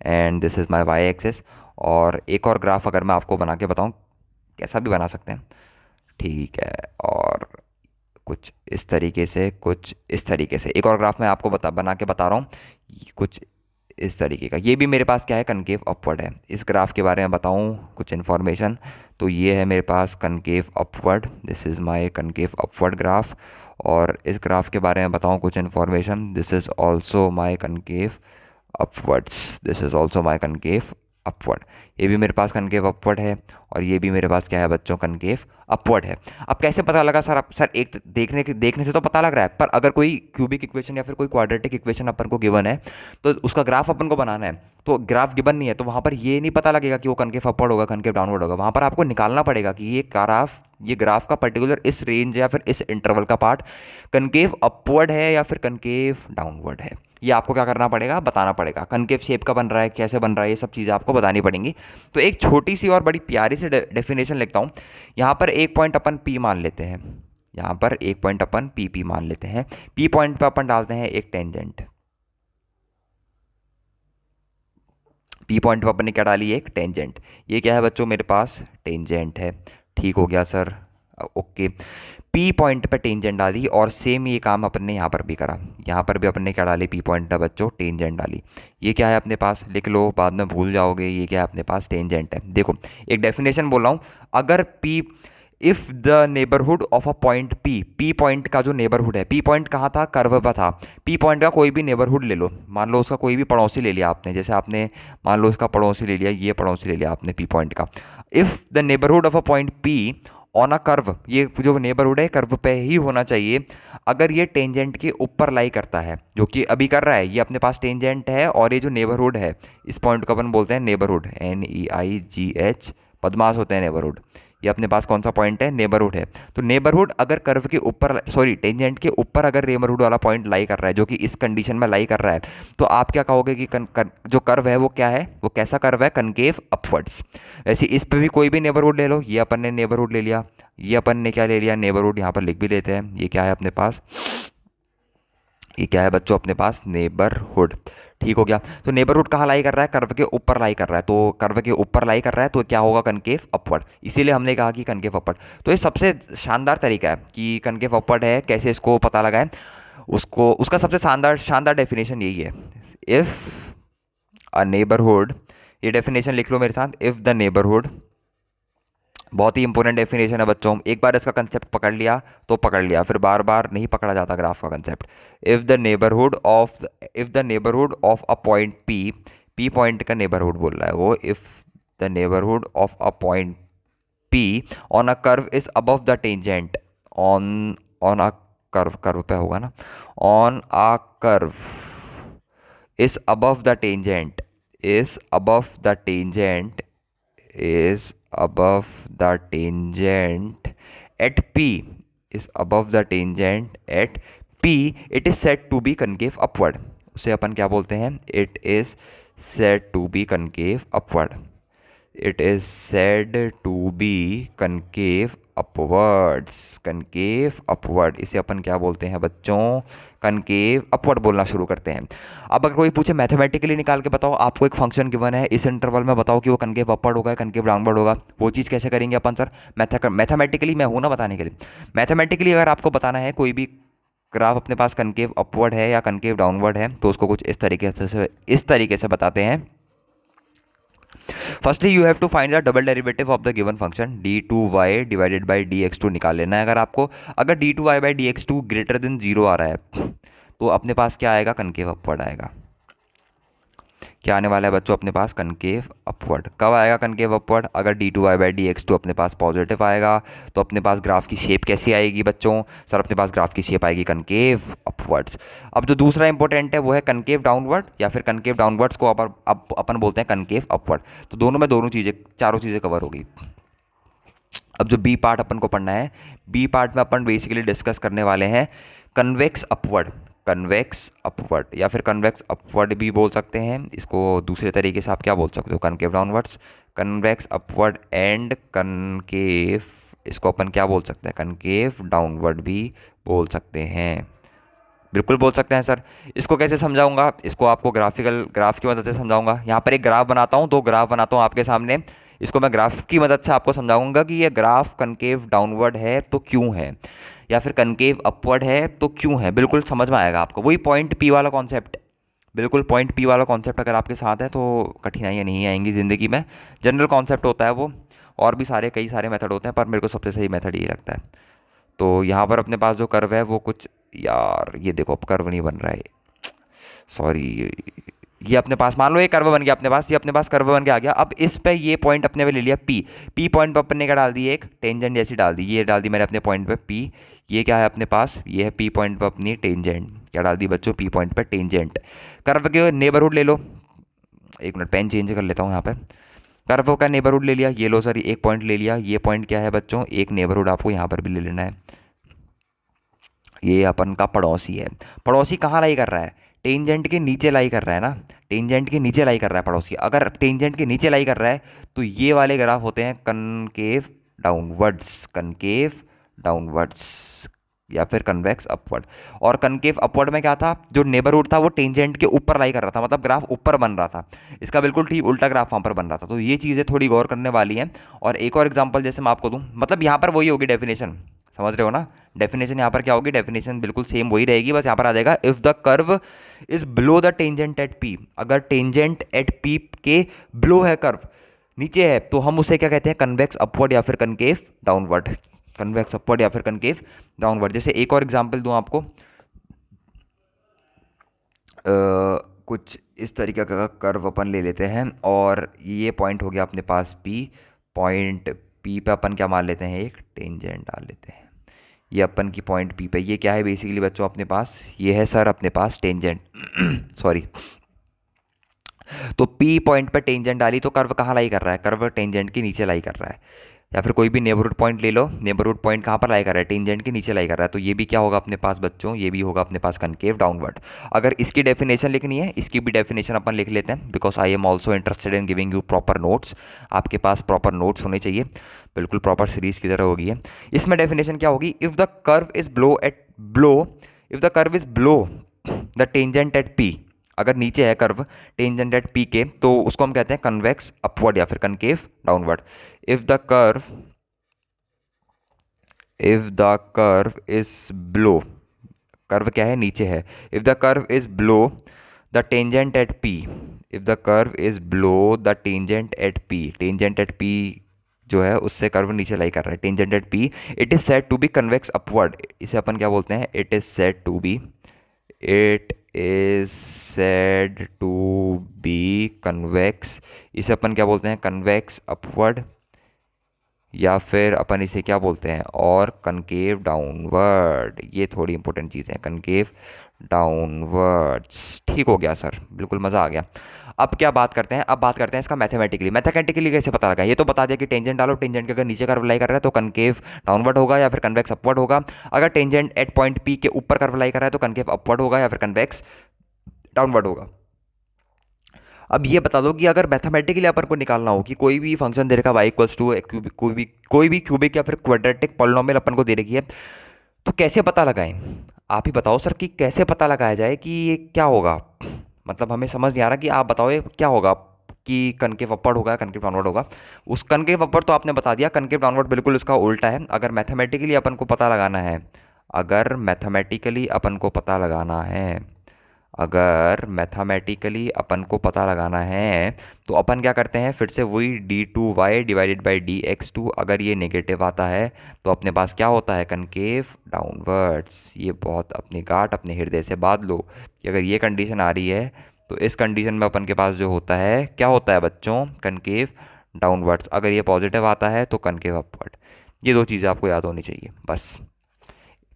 and this is my y axis. और एक और ग्राफ अगर मैं आपको बना के बताऊं, कैसा भी बना सकते हैं, ठीक है, और कुछ इस तरीके से, कुछ इस तरीके से। एक और ग्राफ मैं आपको बना के बता रहा हूँ, कुछ इस तरीके का। ये भी मेरे पास क्या है? कनकेव अपवर्ड है। इस ग्राफ के बारे में बताऊं कुछ इन्फॉर्मेशन, तो ये है मेरे पास concave upward, this is my concave upward graph. और इस ग्राफ के बारे में बताऊं कुछ information, this is also my concave upwards, this is also my concave upward. ये भी मेरे पास कनकेव अपवर्ड है, और ये भी मेरे पास क्या है बच्चों? कनकेव अपवर्ड है। अब कैसे पता लगा सर? सर एक देखने से तो पता लग रहा है, पर अगर कोई क्यूबिक इक्वेशन या फिर कोई क्वाड्रेटिक इक्वेशन अपन को गिवन है तो उसका ग्राफ अपन को बनाना है, तो ग्राफ गिवन नहीं है तो वहाँ पर ये नहीं पता लगेगा कि वो कनकेव अपवर्ड होगा, कनकेव डाउनवर्ड होगा। वहाँ पर आपको निकालना पड़ेगा कि ये ग्राफ का पर्टिकुलर इस रेंज या फिर इस इंटरवल का पार्ट कनकेव अपवर्ड है या फिर कनकेव डाउनवर्ड है। ये आपको क्या करना पड़ेगा? बताना पड़ेगा। कनकेव शेप का बन रहा है, कैसे बन रहा है, ये सब चीज़ें आपको बतानी पड़ेंगी। तो एक छोटी सी और बड़ी प्यारी सी डेफिनेशन लिखता हूँ। यहाँ पर एक पॉइंट अपन पी मान लेते हैं, यहाँ पर एक पॉइंट अपन पी मान लेते हैं। पी पॉइंट पर अपन डालते हैं एक टेंजेंट। पी पॉइंट पर अपन ने क्या डाली? एक टेंजेंट। ये क्या है बच्चों? मेरे पास टेंजेंट है। ठीक हो गया सर। ओके, पी पॉइंट पे टेंजेंट डाली और सेम ये काम अपन ने यहाँ पर भी करा। यहाँ पर भी अपन ने क्या डाली, पी पॉइंट पे बच्चों टेंजेंट डाली। ये क्या है अपने पास, लिख लो, बाद में भूल जाओगे। ये क्या है अपने पास, टेंजेंट है। देखो एक डेफिनेशन बोल रहा हूँ, अगर P, if the neighbourhood of a point P, P point का जो नेबरहुड है, पी पॉइंट कहाँ था, कर्व पर था। पी पॉइंट का कोई भी नेबरहुड ले लो, मान लो उसका कोई भी पड़ोसी ले लिया आपने, जैसे आपने मान लो उसका पड़ोसी ले लिया, ये पड़ोसी ले लिया आपने पी पॉइंट का। If the neighbourhood of a point P on a curve, ये जो नेबरहुड है कर्व पे ही होना चाहिए, अगर ये टेंजेंट के ऊपर लाई करता है, जो कि अभी कर रहा है, ये अपने पास टेंजेंट है और ये जो नेबरहुड है, इस पॉइंट को अपन बोलते हैं नेबरहुड, NEIGH, पद्मास होते हैं नेबरहुड। ये अपने पास कौन सा पॉइंट है, नेबरहुड है। तो नेबरहुड अगर कर्व के ऊपर, सॉरी टेंजेंट के ऊपर अगर नेबरहुड वाला पॉइंट लाई कर रहा है, जो कि इस कंडीशन में लाई कर रहा है, तो आप क्या कहोगे कि जो कर्व है वो क्या है, वो कैसा कर्व है, कनकेव अपवर्ड्स। वैसे इस पे भी कोई भी नेबरहुड ले लो, ये अपन ने नेबरहुड ले लिया, ये अपन ने क्या ले लिया, नेबरहुड, यहाँ पर लिख भी लेते हैं। ये क्या है अपने पास, ये क्या है बच्चों अपने पास, नेबरहुड। ठीक हो गया। तो नेबरहुड कहाँ लाई कर रहा है, कर्व के ऊपर लाई कर रहा है, तो कर्व के ऊपर लाई कर रहा है तो क्या होगा, कनकेव अपवर्ड। इसीलिए हमने कहा कि कनकेव अपवर्ड। तो ये सबसे शानदार तरीका है कि कनकेव अपवर्ड है, कैसे इसको पता लगाएं, उसको, उसका सबसे शानदार शानदार डेफिनेशन यही है, इफ़ अ नेबरहुड, ये डेफिनेशन लिख लो मेरे साथ, इफ़ द नेबरहुड, बहुत ही इंपॉर्टेंट डेफिनेशन है बच्चों, एक बार इसका कंसेप्ट पकड़ लिया तो पकड़ लिया, फिर बार बार नहीं पकड़ा जाता ग्राफ का concept. If the neighbourhood of a point P, P point का नेबरहुड बोल रहा है वो, if the neighbourhood of a point P on a curve is above the tangent, on on a curve, curve पे होगा ना, on a curve is above the tangent, is above the tangent, is above the tangent at P, is above the tangent at P, it is said to be concave upward। उसे अपन क्या बोलते हैं, it is said to be concave upward, it is said to be concave upwards, concave upward, इसे अपन क्या बोलते हैं बच्चों, कनकेव अपवर्ड बोलना शुरू करते हैं। अब अगर कोई पूछे मैथमेटिकली निकाल के बताओ, आपको एक फंक्शन गिवन है, इस इंटरवल में बताओ कि वो कनकेव अपवर्ड होगा, कनकेव डाउनवर्ड होगा, वो चीज़ कैसे करेंगे अपन सर, मैथमेटिकली मैं हूँ ना बताने के लिए। मैथमेटिकली अगर आपको बताना है कोई भी ग्राफ अपने पास कनकेव अपवर्ड है या कनकेव डाउनवर्ड है, तो उसको कुछ इस तरीके से बताते हैं। Firstly you have to find the double derivative of the given function, d2y divided by dx2 निकाल लेना है अगर आपको। अगर d2y by dx2 greater than 0 आ रहा है तो अपने पास क्या आएगा, कनकेव अपवर्ड आएगा। क्या आने वाला है बच्चों अपने पास, कनकेव अपवर्ड। कब आएगा कनकेव अपवर्ड, अगर d2y बाई dx2 अपने पास पॉजिटिव आएगा, तो अपने पास ग्राफ की शेप कैसी आएगी बच्चों, सर अपने पास ग्राफ की शेप आएगी कनकेव अपवर्ड्स। अब जो दूसरा इंपॉर्टेंट है वो है कनकेव डाउनवर्ड, या फिर कनकेव डाउनवर्ड्स को अब अपन बोलते हैं कनकेव अपवर्ड। तो दोनों में दोनों चीज़ें, चारों चीज़ें कवर होगी। अब जो बी पार्ट अपन को पढ़ना है, बी पार्ट में अपन बेसिकली डिस्कस करने वाले हैं कन्वेक्स अपवर्ड, कन्वेक्स अपवर्ड या फिर कन्वेक्स अपवर्ड भी बोल सकते हैं इसको। दूसरे तरीके से आप क्या बोल सकते हो, concave downwards, convex upward and concave, इसको अपन क्या बोल सकते हैं, कनकेव डाउनवर्ड भी बोल सकते हैं। बिल्कुल बोल सकते हैं सर। इसको कैसे समझाऊंगा, इसको आपको ग्राफ की मदद से समझाऊंगा। यहाँ पर एक ग्राफ बनाता हूँ, दो ग्राफ बनाता हूँ आपके सामने, इसको मैं ग्राफ की मदद से आपको समझाऊंगा कि ये ग्राफ कनकेव डाउनवर्ड है तो क्यों है, या फिर कनकेव अपवर्ड है तो क्यों है। बिल्कुल समझ में आएगा आपको, वही पॉइंट पी वाला कॉन्सेप्ट, बिल्कुल पॉइंट पी वाला कॉन्सेप्ट अगर आपके साथ है तो कठिनाइयाँ नहीं आएंगी ज़िंदगी में। जनरल कॉन्सेप्ट होता है वो, और भी कई सारे मेथड होते हैं, पर मेरे को सबसे सही मेथड यही लगता है। तो यहाँ पर अपने पास जो कर्व है वो कुछ, यार ये देखो अब कर्व नहीं बन रहा है, सॉरी, ये अपने पास मान लो ये कर्व बन गया अपने पास, ये अपने पास कर्व बन के आ गया। अब इस पे ये पॉइंट अपने पे ले लिया पी, पी पॉइंट पे अपन ने क्या डाल दी, एक टेंजेंट जैसी डाल दी, ये डाल दी मैंने अपने पॉइंट पे पी। ये क्या है अपने पास, ये है पी पॉइंट पे अपनी टेंजेंट, क्या डाल दी बच्चों, पी पॉइंट पे टेंजेंट। कर्व के नेबरहुड ले लो, एक मिनट पेन चेंज कर लेता हूँ यहाँ पे। कर्व का नेबरहुड ले लिया, ये लो सर एक पॉइंट ले लिया, ये पॉइंट क्या है बच्चों, एक नेबरहुड आपको यहाँ पर भी ले लेना है। ये अपन का पड़ोसी है, पड़ोसी कहाँ लाई कर रहा है, टेंजेंट के नीचे लाई कर रहा है ना, टेंजेंट के नीचे लाई कर रहा है पड़ोसी। अगर टेंजेंट के नीचे लाई कर रहा है तो ये वाले ग्राफ होते हैं कनकेव डाउनवर्ड्स, कनकेव डाउनवर्ड्स, या फिर कन्वेक्स अपवर्ड। और कनकेव अपवर्ड में क्या था, जो नेबरहुड था वो टेंजेंट के ऊपर लाई कर रहा था, मतलब ग्राफ ऊपर बन रहा था। इसका बिल्कुल ठीक उल्टा ग्राफ वहाँ पर बन रहा था। तो ये चीज़ें थोड़ी गौर करने वाली हैं। और एक और एग्जांपल जैसे मैं आपको दूं, मतलब यहाँ पर वही होगी डेफिनेशन, समझ रहे हो ना। डेफिनेशन यहाँ पर क्या होगी, डेफिनेशन बिल्कुल सेम वही रहेगी, बस यहाँ पर आ जाएगा if the curve is below the tangent at P. अगर टेंजेंट एट पी के बिलो है, कर्व नीचे है, तो हम उसे क्या कहते हैं, कन्वेक्स अपवर्ड या फिर कनकेव डाउनवर्ड। कन्वेक्स अपवर्ड या फिर कनकेव डाउनवर्ड। जैसे एक और एग्जांपल दूं आपको, कुछ इस तरीके का कर्व अपन ले लेते हैं और ये पॉइंट हो गया अपने पास पी। पॉइंट पी पे अपन क्या मान लेते हैं, एक टेंजेंट डाल लेते हैं। ये अपन की पॉइंट पी पे ये क्या है बेसिकली बच्चों, अपने पास ये है सर अपने पास टेंजेंट सॉरी। तो पी पॉइंट पे टेंजेंट डाली तो कर्व कहाँ लाई कर रहा है, कर्व टेंजेंट के नीचे लाई कर रहा है। या फिर कोई भी नेबरहुड पॉइंट ले लो, नेबरहुड पॉइंट कहाँ पर लाई कर रहा है, टेंजेंट के नीचे लाई कर रहा है। तो ये भी क्या होगा अपने पास बच्चों, ये भी होगा अपने पास कनकेव डाउनवर्ड। अगर इसकी डेफिनेशन लिखनी है, इसकी भी डेफिनेशन अपन लिख लेते हैं, because I am also interested in giving you proper notes. आपके पास प्रॉपर नोट्स होने चाहिए, बिल्कुल प्रॉपर सीरीज की तरह होगी है। इसमें डेफिनेशन क्या होगी, if the curve is below at below, if the curve is below the tangent at P, अगर नीचे है कर्व टेंजेंट एट पी के, तो उसको हम कहते हैं कन्वेक्स अपवर्ड या फिर concave downward. If the curve is below, curve क्या है, नीचे है। If the curve is below the tangent at P, if the curve is below the tangent at P, tangent at P जो है उससे curve नीचे लाई कर रहा है, tangent at P, it is said to be convex upward. इसे अपन क्या बोलते हैं, it is said to be, it is said to be convex, इसे अपन क्या बोलते हैं, कन्वेक्स अपवर्ड, या फिर अपन इसे क्या बोलते हैं, और कनकेव डाउनवर्ड। ये थोड़ी इंपॉर्टेंट चीज़ है, कनकेव डाउनवर्ड्स। ठीक हो गया सर, बिल्कुल मज़ा आ गया। अब क्या बात करते हैं, अब बात करते हैं इसका मैथमेटिकली। मैथमेटिकली कैसे पता लगा, ये तो बता दिया कि टेंजेंट डालो, टेंजेंट के अगर नीचे कर्व लाई कर रहा है तो कनकेव डाउनवर्ड होगा या फिर कन्वेक्स अपवर्ड होगा। अगर टेंजेंट एट पॉइंट पी के ऊपर कर्व लाई कर रहा है तो कनकेव अपवर्ड होगा या फिर कन्वेक्स डाउनवर्ड होगा। अब ये बता दो कि अगर मैथमेटिकली अपन को निकालना हो कि कोई भी फंक्शन दे रखा y इक्वल्स टू कोई भी क्यूबिक या फिर क्वाड्रेटिक पॉलिनोमियल अपन को दे रखी है, तो कैसे पता लगाएं। आप ही बताओ सर कि कैसे पता लगाया जाए कि ये क्या होगा, मतलब हमें समझ नहीं आ रहा कि आप बताओ ये क्या होगा, कि कनकेव अपवर्ड होगा कनकेव डाउनवर्ड होगा। उस कनकेव अपवर्ड तो आपने बता दिया, कनकेव डाउनवर्ड बिल्कुल उसका उल्टा है। अगर मैथमेटिकली अपन को पता लगाना है, अगर मैथमेटिकली अपन को पता लगाना है, अगर मैथमेटिकली अपन को पता लगाना है तो अपन क्या करते हैं, फिर से वही d2y डिवाइडेड बाई dx2, अगर ये नेगेटिव आता है तो अपने पास क्या होता है, कनकेव डाउनवर्ड्स। ये बहुत अपनी गांठ अपने हृदय से बांध लो कि अगर ये कंडीशन आ रही है तो इस कंडीशन में अपन के पास जो होता है क्या होता है बच्चों, कनकेव डाउनवर्ड्स। अगर ये पॉजिटिव आता है तो कनकेव अपवर्ड। ये दो चीज़ें आपको याद होनी चाहिए बस,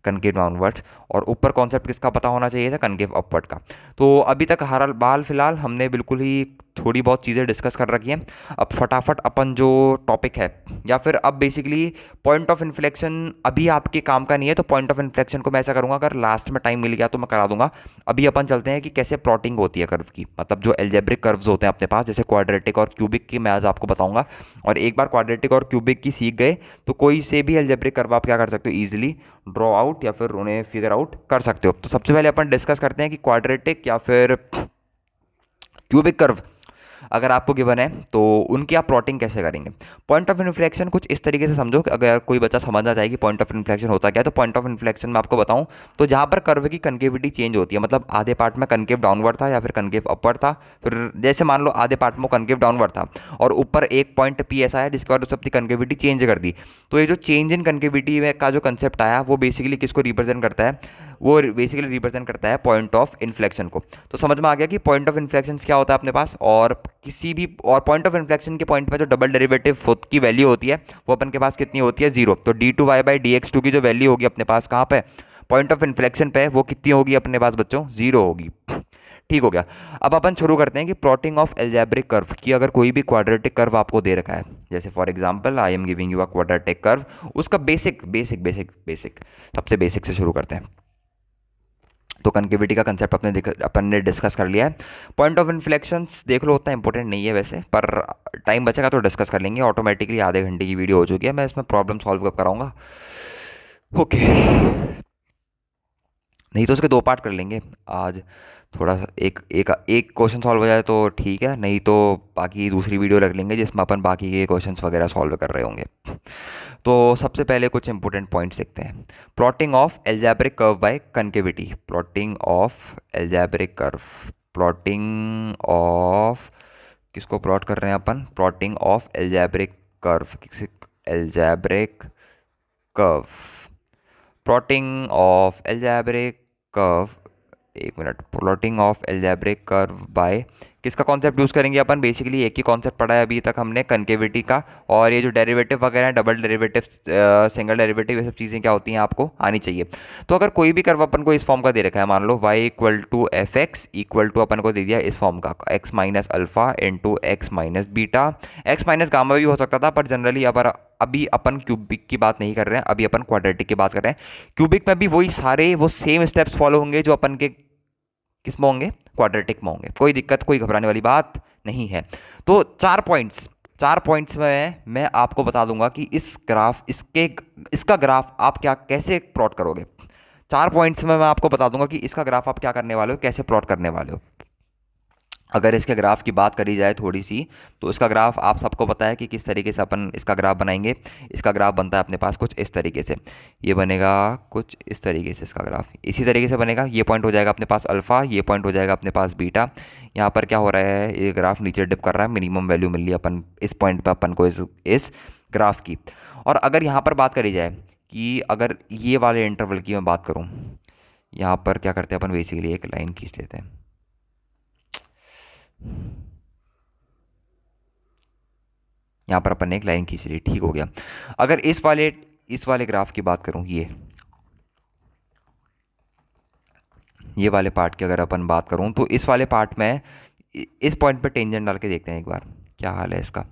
कनकेव डाउनवर्ड्स। और ऊपर कॉन्सेप्ट किसका पता होना चाहिए था, कनकेव अपवर्ड का। तो अभी तक हर बाल फिलहाल हमने बिल्कुल ही थोड़ी बहुत चीज़ें डिस्कस कर रखी हैं। अब फटाफट अपन जो टॉपिक है, या फिर अब बेसिकली पॉइंट ऑफ इन्फ्लेक्शन अभी आपके काम का नहीं है, तो पॉइंट ऑफ इन्फ्लेक्शन को मैं ऐसा करूँगा, अगर लास्ट में टाइम मिल गया तो मैं करा दूंगा। अभी अपन चलते हैं कि कैसे प्लॉटिंग होती है कर्व की, मतलब जो एल्जेब्रिक कर्व्स होते हैं अपने पास, जैसे क्वाड्रेटिक और क्यूबिक की मैं आज आपको बताऊंगा। और एक बार क्वाड्रेटिक और क्यूबिक की सीख गए तो कोई से भी एल्जेब्रिक कर्व आप क्या कर सकते हो, ईजिली ड्रॉ आउट या फिर उन्हें फिगर आउट कर सकते हो। तो सबसे पहले अपन डिस्कस करते हैं कि क्वाड्रेटिक या फिर क्यूबिक कर्व अगर आपको गिवन है तो उनकी आप प्लॉटिंग कैसे करेंगे। पॉइंट ऑफ इन्फ्लेक्शन कुछ इस तरीके से समझो कि अगर कोई बच्चा समझना चाहे कि पॉइंट ऑफ इन्फ्लेक्शन होता क्या है, तो पॉइंट ऑफ इन्फ्लेक्शन में आपको बताऊं तो जहां पर कर्व की कनकेविटी चेंज होती है, मतलब आधे पार्ट में कनकेव डाउनवर्ड था या फिर कनकेव अपवर्ड था, फिर जैसे मान लो आधे पार्ट में कनकेव डाउनवर्ड था और ऊपर एक पॉइंट पी ऐसा है जिसके बाद उस अपनी कनकेविटी चेंज कर दी। तो ये जो चेंज इन कनकेविटी में का जो कंसेप्ट आया वो बेसिकली किसको रिप्रेजेंट करता है, वो बेसिकली रिप्रेजेंट करता है पॉइंट ऑफ इन्फ्लेक्शन को। तो समझ में आ गया कि पॉइंट ऑफ इन्फ्लेक्शन क्या होता है अपने पास। और किसी भी और पॉइंट ऑफ इन्फ्लेक्शन के पॉइंट पे जो डबल डेरिवेटिव की वैल्यू होती है वो अपन के पास कितनी होती है, जीरो। तो d2y बाई dx2 की जो वैल्यू होगी अपने पास कहाँ पे, पॉइंट ऑफ इन्फ्लेक्शन पे, वो कितनी होगी अपने पास बच्चों, जीरो होगी। ठीक हो गया। अब अपन शुरू करते हैं कि प्लॉटिंग ऑफ एल्जेब्रिक कर्व की। अगर कोई भी क्वाड्रेटिक कर्व आपको दे रखा है, जैसे for example I am giving you a quadratic curve, उसका बेसिक सबसे बेसिक से शुरू करते हैं। तो कनकेविटी का कंसेप्ट अपन ने डिस्कस कर लिया है। पॉइंट ऑफ इन्फ्लेक्शंस देख लो, उतना इंपॉर्टेंट नहीं है वैसे, पर टाइम बचेगा तो डिस्कस कर लेंगे। ऑटोमेटिकली आधे घंटे की वीडियो हो चुकी है, मैं इसमें प्रॉब्लम सॉल्व कब कराऊंगा। ओके, नहीं तो उसके दो पार्ट कर लेंगे आज। थोड़ा सा एक एक एक क्वेश्चन सॉल्व हो जाए तो ठीक है, नहीं तो बाकी दूसरी वीडियो रख लेंगे जिसमें अपन बाकी के क्वेश्चंस वगैरह सॉल्व कर रहे होंगे। तो सबसे पहले कुछ इंपॉर्टेंट पॉइंट्स देखते हैं। Plotting of algebraic curve by concavity. Plotting of algebraic curve. Plotting of, किसको प्लॉट कर रहे हैं अपन? Plotting of algebraic curve. Algebraic curve. Plotting of algebraic curve, एक minute. Plotting of algebraic curve by, किसका concept use करेंगे अपन? Basically एक ही कॉन्सेप्ट पढ़ा है अभी तक हमने, कनकेविटी का। और ये जो डेरिवेटिव वगैरह हैं, डबल डेरिवेटिव, सिंगल डेरिवेटिव, ये सब चीज़ें क्या होती हैं आपको आनी चाहिए। तो अगर कोई भी कर्व अपन को इस फॉर्म का दे रखा है, मान लो y equal to f x equal to अपन को दे दिया इस फॉर्म का x minus alpha into x minus beta, x minus gamma भी हो सकता था, पर जनरली अभी अपन क्यूबिक की बात नहीं कर रहे हैं, अभी अपन क्वाड्रेटिक की बात कर रहे हैं। क्यूबिक में भी वही सारे वो सेम स्टेप्स फॉलो होंगे जो अपन के किस में होंगे? क्वाड्रेटिक में होंगे। कोई दिक्कत, कोई घबराने वाली बात नहीं है। तो 4 पॉइंट्स में मैं आपको बता दूंगा कि इस ग्राफ, इसका ग्राफ आप क्या कैसे प्लॉट करोगे। 4 पॉइंट्स में मैं आपको बता दूंगा कि इसका ग्राफ आप क्या करने वाले हो, कैसे प्लॉट करने वाले हो। अगर इसके ग्राफ की बात करी जाए थोड़ी सी, तो इसका ग्राफ आप सबको पता है कि किस तरीके से अपन इसका ग्राफ बनाएंगे। इसका ग्राफ बनता है अपने पास कुछ इस तरीके से, ये बनेगा कुछ इस तरीके से। इसका ग्राफ इसी तरीके से बनेगा। ये पॉइंट हो जाएगा अपने पास अल्फ़ा, ये पॉइंट हो जाएगा अपने पास बीटा। यहाँ पर क्या हो रहा है, ये ग्राफ नीचे डिप कर रहा है, मिनिमम वैल्यू मिल रही है अपन इस पॉइंट पर अपन को इस ग्राफ की। और अगर यहाँ पर बात करी जाए कि अगर ये वाले इंटरवल की मैं बात करूँ, यहाँ पर क्या करते हैं अपन, बेसिकली एक लाइन खींच लेते हैं। यहाँ पर अपन ने एक लाइन खींच ली, ठीक हो गया। अगर इस वाले ग्राफ की बात करूँ, ये वाले पार्ट की अगर अपन बात करूँ, तो इस वाले पार्ट में इस पॉइंट पे टेंजेंट डाल के देखते हैं एक बार क्या हाल है इसका।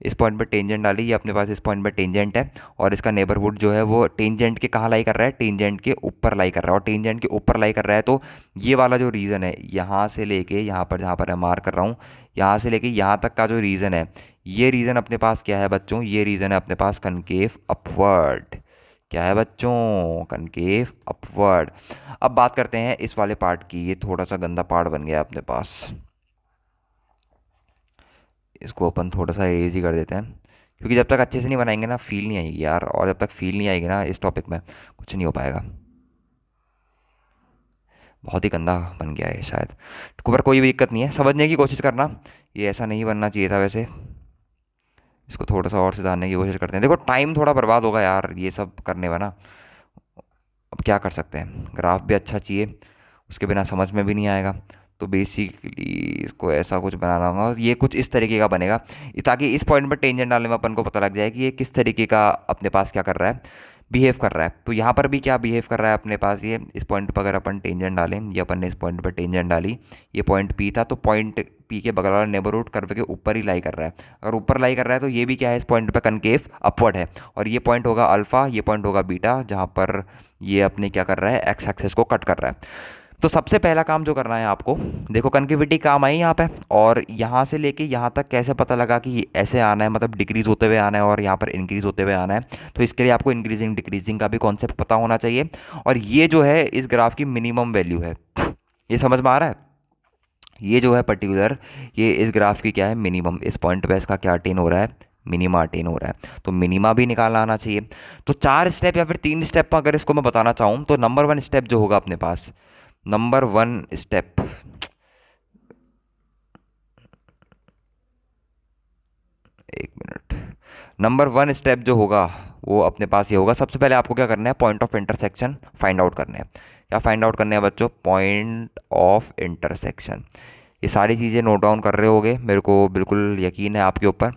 इस पॉइंट पे टेंजेंट डाली, ये अपने पास इस पॉइंट पे टेंजेंट है, और इसका नेबरहुड जो है वो टेंजेंट के कहाँ लाई कर रहा है? टेंजेंट के ऊपर लाई कर रहा है। और टेंजेंट के ऊपर लाई कर रहा है, तो ये वाला जो रीज़न है, यहाँ से लेके यहाँ पर, जहाँ पर मैं मार्क कर रहा हूँ, यहाँ से लेके यहाँ तक का जो रीज़न है, ये रीज़न अपने पास क्या है बच्चों? ये रीज़न है अपने पास कनकेव अपवर्ड। क्या है बच्चों? Concave upward. अब बात करते हैं इस वाले पार्ट की। ये थोड़ा सा गंदा पार्ट बन गया अपने पास, इसको अपन थोड़ा सा इजी कर देते हैं, क्योंकि जब तक अच्छे से नहीं बनाएंगे ना, फील नहीं आएगी यार। और जब तक फील नहीं आएगी ना इस टॉपिक में, कुछ नहीं हो पाएगा। बहुत ही गंदा बन गया है शायद, पर कोई भी दिक्कत नहीं है, समझने की कोशिश करना। ये ऐसा नहीं बनना चाहिए था वैसे। इसको थोड़ा सा और सुधारने की कोशिश करते हैं। देखो टाइम थोड़ा बर्बाद होगा यार ये सब करने में ना, अब क्या कर सकते हैं। ग्राफ भी अच्छा चाहिए, उसके बिना समझ में भी नहीं आएगा। तो बेसिकली इसको ऐसा कुछ बनाना होगा, ये कुछ इस तरीके का बनेगा, ताकि इस पॉइंट पर टेंजेंट डालने में अपन को पता लग जाए कि ये किस तरीके का अपने पास क्या कर रहा है, बिहेव कर रहा है। तो यहाँ पर भी क्या बिहेव कर रहा है अपने पास, ये इस पॉइंट पर अगर अपन टेंजेंट डालें, ये अपन ने इस पॉइंट पर टेंजेंट डाली, ये पॉइंट पी था, तो पॉइंट पी के बगल वाला नेबरहुड कर्व के ऊपर ही लाई कर रहा है। अगर ऊपर लाई कर रहा है तो ये भी क्या है, इस पॉइंट पे कनकेव अपवर्ड है। और ये पॉइंट होगा अल्फा, ये पॉइंट होगा बीटा, जहाँ पर ये अपने क्या कर रहा है, एक्स एक्सेस को कट कर रहा है। तो सबसे पहला काम जो करना है आपको, देखो कनकेविटी काम आई यहाँ पे, और यहाँ से लेके यहाँ तक कैसे पता लगा कि ऐसे आना है, मतलब डिक्रीज होते हुए आना है और यहाँ पर इंक्रीज होते हुए आना है। तो इसके लिए आपको इंक्रीजिंग डिक्रीजिंग का भी कॉन्सेप्ट पता होना चाहिए। और ये जो है इस ग्राफ की मिनिमम वैल्यू है, ये समझ में आ रहा है? ये जो है पर्टिकुलर, ये इस ग्राफ की क्या है, मिनिमम। इस पॉइंट पे इसका क्या अटेन हो रहा है, मिनिमा अटेन हो रहा है। तो मिनिमा भी निकालना आना चाहिए। तो 4 स्टेप या फिर 3 स्टेप अगर इसको मैं बताना चाहूँ, तो नंबर 1 स्टेप जो होगा अपने पास, नंबर 1 स्टेप, एक मिनट, नंबर 1 स्टेप जो होगा वो अपने पास ये होगा। सबसे पहले आपको क्या करना है, point of intersection find out करने हैं। क्या फाइंड आउट करने हैं बच्चों? Point of intersection. ये सारी चीज़ें नोट डाउन कर रहे होगे, मेरे को बिल्कुल यकीन है आपके ऊपर।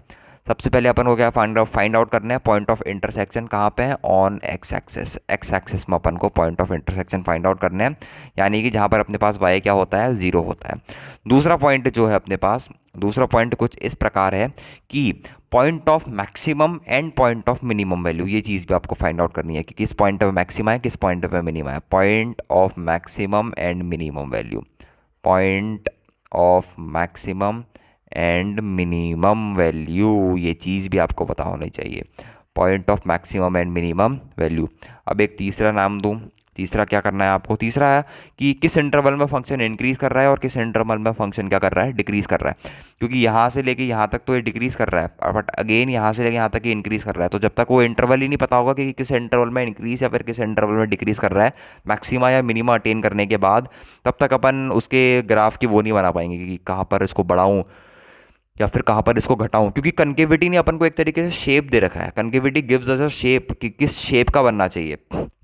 सबसे पहले अपन को क्या फाइंड आउट करना है, पॉइंट ऑफ इंटरसेक्शन कहाँ पे है, on x axis. X axis में अपन को point of intersection find out करने हैं, यानी कि जहाँ पर अपने पास वाई क्या होता है, 0 होता है। दूसरा पॉइंट जो है अपने पास, दूसरा पॉइंट कुछ इस प्रकार है कि point of maximum and point of minimum value, ये चीज़ भी आपको फाइंड आउट करनी है कि किस पॉइंट पे मैक्सिमा है, किस पॉइंट पे मिनिमा है। Point of maximum and minimum value, point of maximum and minimum value, ये चीज़ भी आपको पता होनी चाहिए। Point of maximum and minimum value. अब एक तीसरा नाम दूँ, तीसरा क्या करना है आपको, तीसरा है कि किस इंटरवल में फंक्शन इंक्रीज कर रहा है और किस इंटरवल में फंक्शन क्या कर रहा है, डिक्रीज कर रहा है। क्योंकि यहाँ से लेके यहाँ तक तो ये डिक्रीज कर रहा है, बट अगेन यहाँ से लेके यहाँ तक ये इंक्रीज कर रहा है। तो जब तक वो इंटरवल ही नहीं पता होगा कि किस इंटरवल में इंक्रीज या फिर किस इंटरवल में डिक्रीज कर रहा है मैक्सिमा या मिनिमा अटेन करने के बाद, तब तक अपन उसके ग्राफ की वो नहीं बना पाएंगे कि कहाँ पर इसको बढ़ाऊँ या फिर कहाँ पर इसको घटाऊं। क्योंकि कनकेविटी ने अपन को एक तरीके से शेप दे रखा है, कनकेविटी गिव्स अस अ शेप कि किस शेप का बनना चाहिए।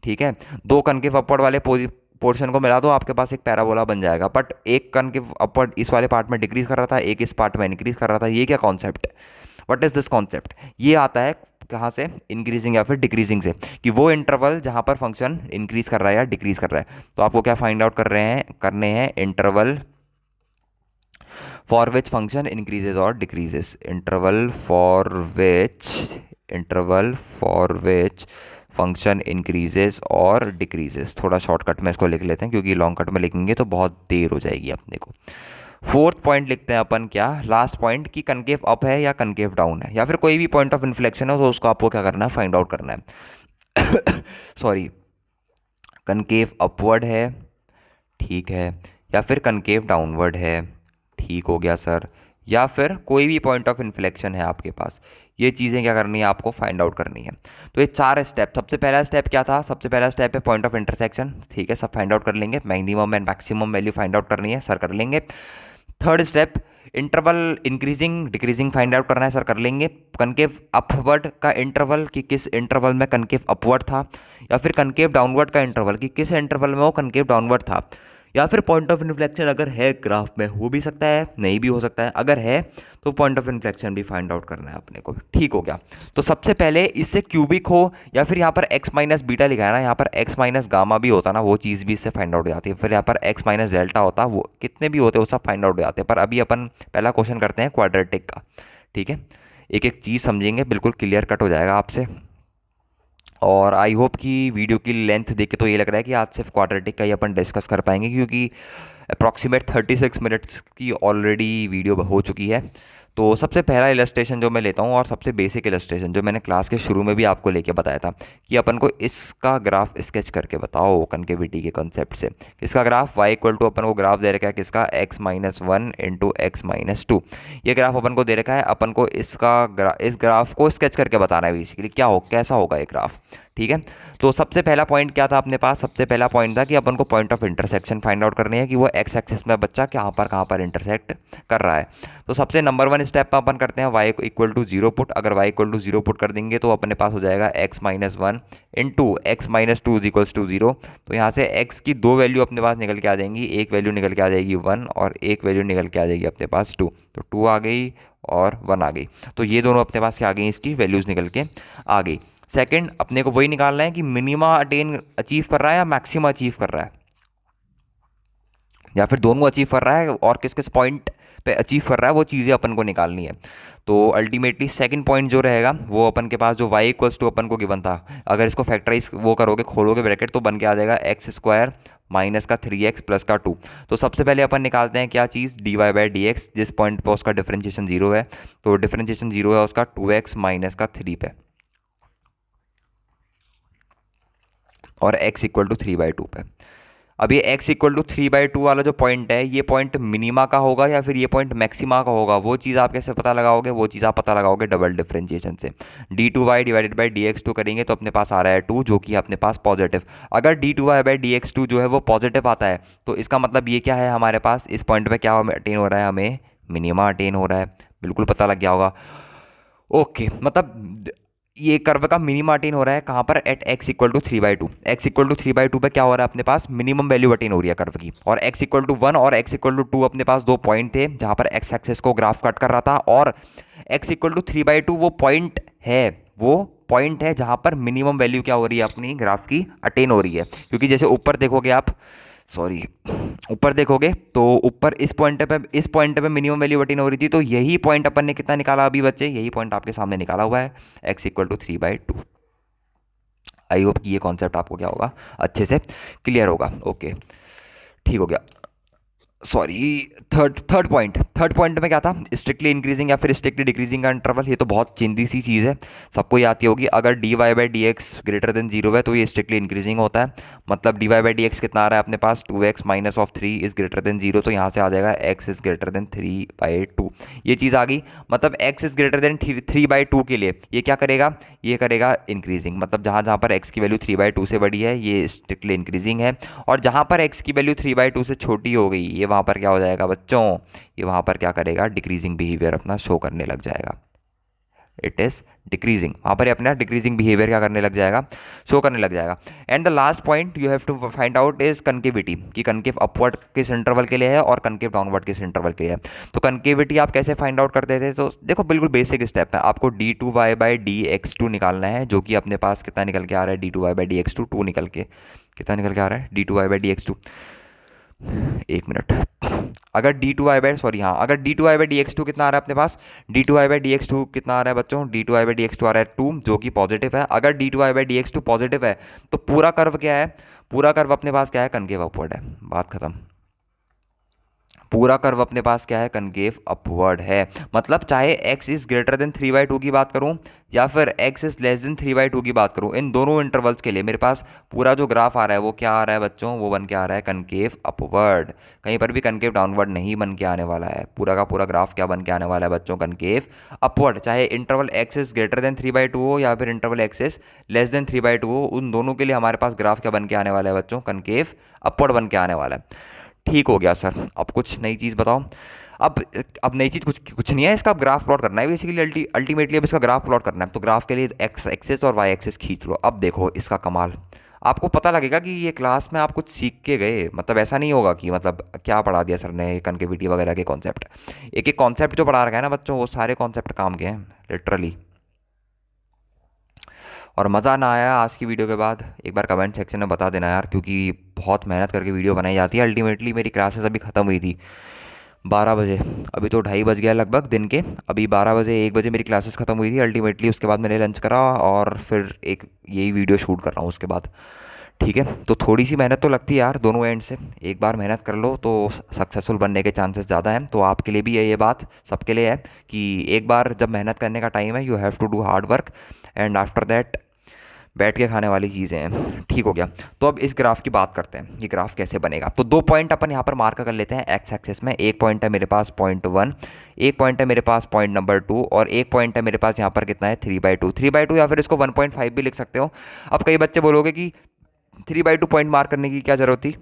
ठीक है, दो कनकेव अपवर्ड वाले पोर्शन को मिला दो, आपके पास एक पैराबोला बन जाएगा। बट एक कनकेव अपवर्ड इस वाले पार्ट में डिक्रीज कर रहा था, एक इस पार्ट में इंक्रीज कर रहा था। ये क्या कॉन्सेप्ट है, व्हाट इज दिस कॉन्सेप्ट? ये आता है कहाँ से, इंक्रीजिंग या फिर डिक्रीजिंग से, कि वो इंटरवल जहाँ पर फंक्शन इंक्रीज कर रहा है या डिक्रीज कर रहा है। तो आपको क्या फाइंड आउट करने हैं interval for which function increases or decreases, interval for which function increases और डिक्रीजेज। थोड़ा शॉर्टकट में इसको लिख लेते हैं क्योंकि लॉन्ग कट में लिखेंगे तो बहुत देर हो जाएगी अपने को। फोर्थ पॉइंट लिखते हैं अपन, क्या लास्ट पॉइंट, कि कनकेव अप है या कनकेव डाउन है, या फिर कोई भी पॉइंट ऑफ इन्फ्लेक्शन है तो उसको आपको क्या करना है, फाइंड आउट करना है। सॉरी, कनकेव अपवर्ड है, ठीक है, या फिर कनकेव डाउनवर्ड है, ठीक हो गया सर, या फिर कोई भी पॉइंट ऑफ इन्फ्लेक्शन है आपके पास। ये चीज़ें क्या करनी है, आपको फाइंड आउट करनी है। तो ये चार स्टेप, सबसे पहला स्टेप क्या था, सबसे पहला स्टेप है पॉइंट ऑफ इंटरसेक्शन, ठीक है, सब फाइंड आउट कर लेंगे। Minimum and maximum value find out करनी है, सर कर लेंगे। Third step, interval increasing decreasing find out करना है, सर कर लेंगे। कनकेव अपवर्ड का इंटरवल, कि किस इंटरवल में कनकेव अपवर्ड था, या फिर कनकेव डाउनवर्ड का इंटरवल, कि किस इंटरवल में वो कनकेव डाउनवर्ड था। या फिर पॉइंट ऑफ इन्फ्लेक्शन अगर है ग्राफ में, हो भी सकता है नहीं भी हो सकता है, अगर है तो पॉइंट ऑफ इन्फ्लेक्शन भी फाइंड आउट करना है अपने को। ठीक हो गया। तो सबसे पहले इससे क्यूबिक हो या फिर यहाँ पर एक्स माइनस बीटा लिखा है ना, यहाँ पर एक्स माइनस गामा भी होता ना, वो चीज़ भी इससे फाइंड आउट हो जाती है। फिर यहाँ पर एक्स माइनस डेल्टा होता, वो कितने भी होते वो सब फाइंड आउट हो जाते हैं। पर अभी अपन पहला क्वेश्चन करते हैं क्वाड्रेटिक का, ठीक है। एक एक चीज़ समझेंगे, बिल्कुल क्लियर कट हो जाएगा आपसे। और आई होप कि वीडियो की लेंथ देख के तो ये लग रहा है कि आज सिर्फ क्वाड्रेटिक का ही अपन डिस्कस कर पाएंगे, क्योंकि अप्रॉक्सीमेट 36 मिनट्स की ऑलरेडी वीडियो हो चुकी है। तो सबसे पहला इलस्ट्रेशन जो मैं लेता हूँ, और सबसे बेसिक इलस्ट्रेशन जो मैंने क्लास के शुरू में भी आपको लेके बताया था, कि अपन को इसका ग्राफ स्केच करके बताओ कनकेविटी के कंसेप्ट से। इसका ग्राफ y इक्वल टू अपन को ग्राफ दे रखा है किसका, x-1 इंटू x-2। ये ग्राफ अपन को दे रखा है, अपन को इस ग्राफ को स्केच करके बताना है बेसिकली क्या हो, कैसा होगा ये ग्राफ। ठीक है, तो सबसे पहला पॉइंट क्या था अपने पास, सबसे पहला पॉइंट था कि अपन को point of intersection find out करनी है, कि वो एक्स एक्सिस में बच्चा कहाँ पर इंटरसेक्ट कर रहा है। तो सबसे नंबर वन स्टेप में अपन करते हैं y इक्वल टू 0 पुट। अगर y इक्वल टू 0 पुट कर देंगे तो अपने पास हो जाएगा x-1 into x-2 is equals to 0। तो यहाँ से x की दो वैल्यू अपने पास निकल के आ जाएंगी, एक वैल्यू निकल के आ जाएगी 1 और एक वैल्यू निकल के आ जाएगी अपने पास 2। तो 2 आ गई और 1 आ गई, तो ये दोनों अपने पास क्या आ गई, इसकी वैल्यूज़ निकल के आ गई। सेकंड, अपने को वही निकालना है कि मिनिमा अचीव कर रहा है या मैक्सिमा अचीव कर रहा है, या फिर दोनों अचीव कर रहा है, और किस किस पॉइंट पे अचीव कर रहा है, वो चीज़ें अपन को निकालनी है। तो अल्टीमेटली सेकंड पॉइंट जो रहेगा वो अपन के पास जो y इक्वल्स टू अपन को गिवन था, अगर इसको फैक्टराइज वो करोगे, खोलोगे ब्रैकेट, तो बन के आ जाएगा x² माइनस का 3x प्लस का 2। तो सबसे पहले अपन निकालते हैं क्या चीज़, dy/dx, जिस पॉइंट पर उसका डिफरेंशिएशन 0 है। तो डिफरेंशिएशन 0 है उसका 2x माइनस का 3 पे, और x इक्वल टू 3/2 पे। अब ये x इक्वल टू 3/2 वाला जो पॉइंट है, ये पॉइंट मिनिमा का होगा या फिर ये पॉइंट मैक्सिमा का होगा, वो चीज़ आप कैसे पता लगाओगे, वो चीज़ आप पता लगाओगे डबल डिफरेंशिएशन से। d2y डिवाइडेड बाई dx2 करेंगे तो अपने पास आ रहा है 2, जो कि अपने पास पॉजिटिव। अगर d2y बाई dx2 जो है वो पॉजिटिव आता है, तो इसका मतलब ये क्या है, हमारे पास इस पॉइंट पर क्या अटेन हो रहा है, हमें मिनिमा अटेन हो रहा है। बिल्कुल पता लग गया होगा। ओके, मतलब ये कर्व का मिनिमा अटेन हो रहा है कहाँ पर, at x equal to 3/2। x equal to 3/2 पे क्या हो रहा है अपने पास, मिनिमम वैल्यू अटेन हो रही है कर्व की। और x इक्वल टू 1 और x इक्वल टू 2 अपने पास दो पॉइंट थे जहाँ पर x एक्सेस को ग्राफ कट कर रहा था, और x इक्वल टू 3/2 वो पॉइंट है, वो पॉइंट है जहाँ पर मिनिमम वैल्यू क्या हो रही है अपनी ग्राफ की, अटेन हो रही है। क्योंकि जैसे ऊपर देखोगे आप, सॉरी, ऊपर देखोगे तो ऊपर इस पॉइंट पे मिनिमम वैल्यू अटेन हो रही थी, तो यही पॉइंट अपन ने कितना निकाला अभी बच्चे, यही पॉइंट आपके सामने निकाला हुआ है, x equal to 3/2। I hope कि ये कॉन्सेप्ट आपको क्या होगा, अच्छे से क्लियर होगा। ओके, ठीक हो गया। सॉरी, थर्ड पॉइंट में क्या था, स्ट्रिक्टली इंक्रीजिंग या फिर स्ट्रिक्टली डिक्रीजिंग का इंटरवल। ये तो बहुत चिंदी सी चीज़ है, सबको ही आती होगी। अगर d y by D x greater than zero है तो ये स्ट्रिक्टली इंक्रीजिंग होता है। मतलब d y by D x कितना आ रहा है अपने पास, 2x minus of 3 is greater than zero, तो यहाँ से आ जाएगा x इज़ ग्रेटर देन 3/2। ये चीज़ आ गई। मतलब x इज़ ग्रेटर देन 3/2 के लिए ये क्या करेगा, ये करेगा इंक्रीजिंग। मतलब जहाँ जहाँ पर x की वैल्यू 3/2 से बड़ी है ये स्ट्रिक्टली इंक्रीजिंग है, और जहाँ पर x की वैल्यू 3/2 से छोटी हो गई ये वहाँ पर क्या हो जाएगा बच्चों, ये वहाँ पर क्या करेगा, डिक्रीजिंग बिहेवियर अपना शो करने लग जाएगा। इट इज़ डिक्रीजिंग, वहाँ पर अपना डिक्रीजिंग बिहेवियर क्या करने लग जाएगा, शो करने लग जाएगा। And the last point you have to find out is concavity, कि कनकेव अपवर्ड किस इंटरवल के लिए है और कनकेव डाउनवर्ड किस इंटरवल के लिए है। तो कनकेविटी आप कैसे फाइंड आउट करते थे, तो देखो बिल्कुल बेसिक स्टेप है, आपको d2y/dx2 निकालना है, जो कि अपने पास कितना निकल के आ रहा है, d2y/dx2 2 निकल के कितना निकल के आ रहा है, d2y/dx2, एक मिनट। अगर d two y by sorry हाँ, अगर d two y by D x two कितना आ रहा है अपने पास, d two y by D x two कितना आ रहा है बच्चों, d two y by D x two आ रहा है 2, जो कि पॉजिटिव है। अगर d two y by D x two positive है तो पूरा कर्व क्या है, पूरा कर्व अपने पास क्या है, कनकेव अपवर्ड है, बात खत्म। पूरा कर्व अपने पास क्या है, कनकेव अपवर्ड है। मतलब चाहे x इज़ ग्रेटर देन 3/2 की बात करूं या फिर x इज़ लेस देन 3/2 की बात करूं, इन दोनों इंटरवल्स के लिए मेरे पास पूरा जो ग्राफ आ रहा है वो क्या आ रहा है बच्चों, वो बन के आ रहा है कनकेव अपवर्ड। कहीं पर भी कनकेव डाउनवर्ड नहीं बन के आने वाला है, पूरा का पूरा ग्राफ क्या बन के आने वाला है बच्चों, कनकेव अपवर्ड। चाहे interval x is greater then 3/2 हो या फिर interval x is less than 3/2 हो, उन दोनों के लिए हमारे पास ग्राफ क्या बन के आने वाला है बच्चों, कनकेव अपवर्ड बन के आने वाला है। ठीक हो गया सर, अब कुछ नई चीज़ बताओ। अब अब नई चीज़ कुछ कुछ नहीं है, इसका ग्राफ प्लॉट करना है बेसिकली, अल्टीमेटली अब इसका ग्राफ प्लॉट करना है। तो ग्राफ के लिए एक्स एक्सेस और वाई एक्सेस खींच लो। अब देखो इसका कमाल, आपको पता लगेगा कि ये क्लास में आप कुछ सीख के गए, मतलब ऐसा नहीं होगा कि मतलब क्या पढ़ा दिया सर ने, कनकेविटी वगैरह के कॉन्सेप्ट, एक एक कॉन्सेप्ट जो पढ़ा रखा है ना बच्चों, वो सारे कॉन्सेप्ट काम के हैं लिटरली। और मज़ा ना आया आज की वीडियो के बाद, एक बार कमेंट सेक्शन में बता देना यार, क्योंकि बहुत मेहनत करके वीडियो बनाई जाती है। अल्टीमेटली मेरी क्लासेस अभी ख़त्म हुई थी 12 बजे, अभी तो 2:30 बज गया लगभग दिन के, अभी 12 बजे 1 बजे मेरी क्लासेस ख़त्म हुई थी अल्टीमेटली। उसके बाद मैंने लंच करा और फिर एक यही वीडियो शूट कर रहा हूँ उसके बाद। ठीक है, तो थोड़ी सी मेहनत तो लगती है यार दोनों एंड से, एक बार मेहनत कर लो तो सक्सेसफुल बनने के चांसेस ज़्यादा हैं। तो आपके लिए भी है ये बात, सबके लिए है कि एक बार जब मेहनत करने का टाइम है, you have to do hard work, and after that बैठ के खाने वाली चीज़ें हैं। ठीक हो गया, तो अब इस ग्राफ की बात करते हैं, ये ग्राफ कैसे बनेगा। तो 2 पॉइंट अपन यहाँ पर मार्क कर लेते हैं एक्स एक्सेस में। एक पॉइंट है मेरे पास 0.1, एक पॉइंट है मेरे पास पॉइंट नंबर 2, और एक पॉइंट है मेरे पास यहाँ पर कितना है, 3/2। 3/2 या फिर इसको 1.5 भी लिख सकते हो। अब कई बच्चे बोलोगे कि 3/2 पॉइंट मार्क करने की क्या ज़रूरत थी,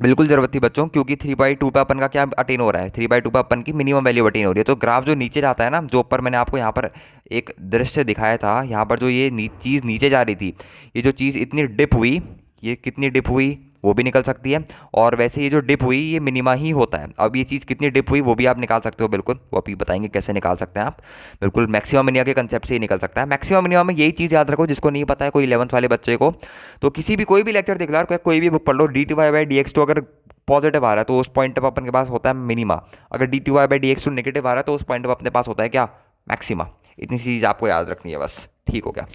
बिल्कुल ज़रूरत थी बच्चों, क्योंकि 3/2 पे अपन का क्या अटेन हो रहा है, 3/2 पे अपन की मिनिमम वैल्यू अटेन हो रही है। तो ग्राफ जो नीचे जाता है ना, जो ऊपर मैंने आपको यहाँ पर एक दृश्य दिखाया था, यहाँ पर जो ये चीज़ नीचे जा रही थी, ये जो चीज़ इतनी डिप हुई, ये कितनी डिप हुई वो भी निकल सकती है। और वैसे ये जो डिप हुई ये मिनिमा ही होता है। अब ये चीज़ कितनी डिप हुई वो भी आप निकाल सकते हो, बिल्कुल वो अभी बताएंगे कैसे निकाल सकते हैं आप। बिल्कुल मैक्सिमम मिनिमा के कंसेप्ट से ही निकल सकता है। मैक्सिमम मिनिमा में यही चीज़ याद रखो, जिसको नहीं पता है कोई 11th वाले बच्चे को, तो किसी भी कोई भी लेक्चर देख लो यार, कोई भी बुक पढ़ लो, d2y/dx2 अगर पॉजिटिव आ रहा है तो उस पॉइंट पर अपन के पास होता है मिनिमा, अगर d2y/dx2 नेगेटिव आ रहा है तो उस पॉइंट पर अपने पास होता है क्या, मैक्सिमा। इतनी सी चीज़ आपको याद रखनी है बस। ठीक हो गया,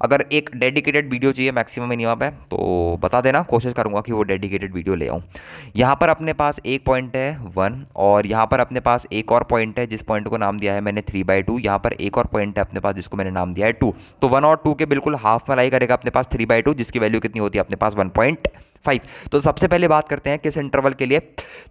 अगर एक डेडिकेटेड वीडियो चाहिए मैक्सिमम मिनिमम पे तो बता देना, कोशिश करूंगा कि वो डेडिकेटेड वीडियो ले आऊँ। यहाँ पर अपने पास एक पॉइंट है 1, और यहाँ पर अपने पास एक और पॉइंट है जिस पॉइंट को नाम दिया है मैंने 3/2। यहाँ पर एक और पॉइंट है अपने पास जिसको मैंने नाम दिया है 2। तो 1 और 2 के बिल्कुल हाफ में लाई करेगा अपने पास 3/2, जिसकी वैल्यू कितनी होती है अपने पास 1.5। तो सबसे पहले बात करते हैं किस इंटरवल के लिए,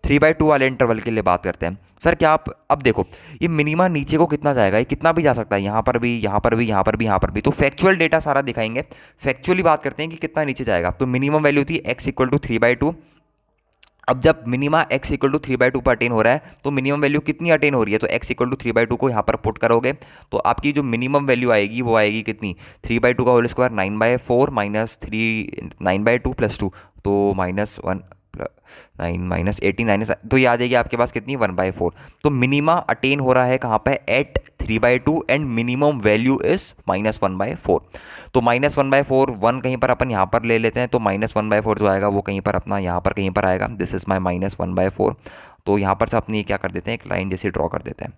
3/2 वाले इंटरवल के लिए बात करते हैं। सर क्या आप अब देखो ये मिनिमा नीचे को कितना जाएगा, ये कितना भी जा सकता है, यहाँ पर भी, यहाँ पर भी, यहाँ पर भी, यहाँ पर भी। तो फैक्चुअल डेटा सारा दिखाएंगे, फैक्चुअली बात करते हैं कि कितना नीचे जाएगा। तो मिनिमम वैल्यू थी x इक्वल टू 3/2। अब जब मिनिमा x इक्वल टू 3/2 पर अटेन हो रहा है तो मिनिमम वैल्यू कितनी अटेन हो रही है, तो x इक्वल टू 3/2 को यहाँ पर पुट करोगे तो आपकी जो मिनिमम वैल्यू आएगी वो आएगी कितनी, 3/2 का होल स्क्वायर 9/4 माइनस 3 9/2 प्लस 2, तो -1 9 माइनस 89, तो ये आ जाएगी आपके पास कितनी 1/4। तो मिनिमा अटेन हो रहा है कहाँ पे, at 3/2, and minimum value is -1/4। तो -1/4 1 कहीं पर अपन यहाँ पर ले लेते हैं, तो -1/4 जो आएगा वो कहीं पर अपना यहाँ पर कहीं पर आएगा, दिस इज माई -1/4। तो यहाँ पर से अपनी क्या कर देते हैं, एक लाइन जैसी ड्रॉ कर देते हैं,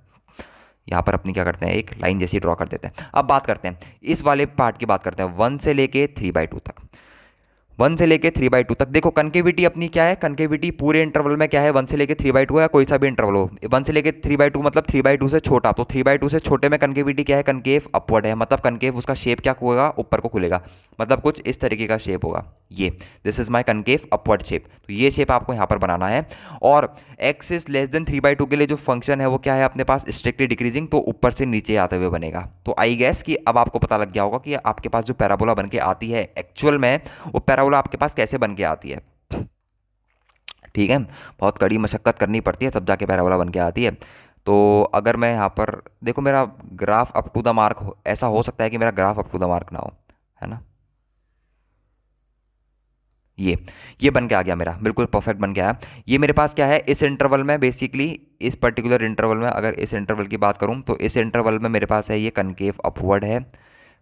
यहाँ पर अपनी क्या करते हैं, एक लाइन जैसी ड्रॉ कर देते हैं। अब बात करते हैं इस वाले पार्ट की, बात करते हैं 1 से लेके 3/2 तक। 1 से लेके 3/2 तक। देखो कनकेविटी अपनी क्या है, कनकेविटी पूरे इंटरवल में क्या है, 1 से लेके 3/2 या कोई सा भी इंटरवल हो, 1 से लेके 3/2 मतलब 3/2 से छोटा, तो 3/2 से छोटे में कनकेविटी क्या है, कनकेव अपवर्ड है, मतलब कनकेव उसका शेप क्या होगा, ऊपर को खुलेगा, मतलब कुछ इस तरीके का शेप होगा ये, this is my concave upward shape. तो ये शेप आपको यहाँ पर बनाना है। और एक्स इज लेस देन 3/2 के लिए जो फंक्शन है वो क्या है अपने पास, स्ट्रिक्टली डिक्रीजिंग, तो ऊपर से नीचे आते हुए बनेगा। तो आई गेस कि अब आपको पता लग गया होगा कि आपके पास जो पैराबोला बन के आती है एक्चुअल में, वो पैराबोला आपके पास कैसे बन के आती है। ठीक है, बहुत कड़ी मशक्कत करनी पड़ती है तब जाके पैराबोला बन के आती है। तो अगर मैं यहाँ पर देखो, मेरा graph up to the mark ऐसा हो सकता है कि मेरा graph up to the mark ना हो, है ना। ये बन के आ गया मेरा, बिल्कुल परफेक्ट बन के आया। ये मेरे पास क्या है इस इंटरवल में, बेसिकली इस पर्टिकुलर इंटरवल में, अगर इस इंटरवल की बात करूं तो इस इंटरवल में मेरे पास है ये कनकेव अपवर्ड है,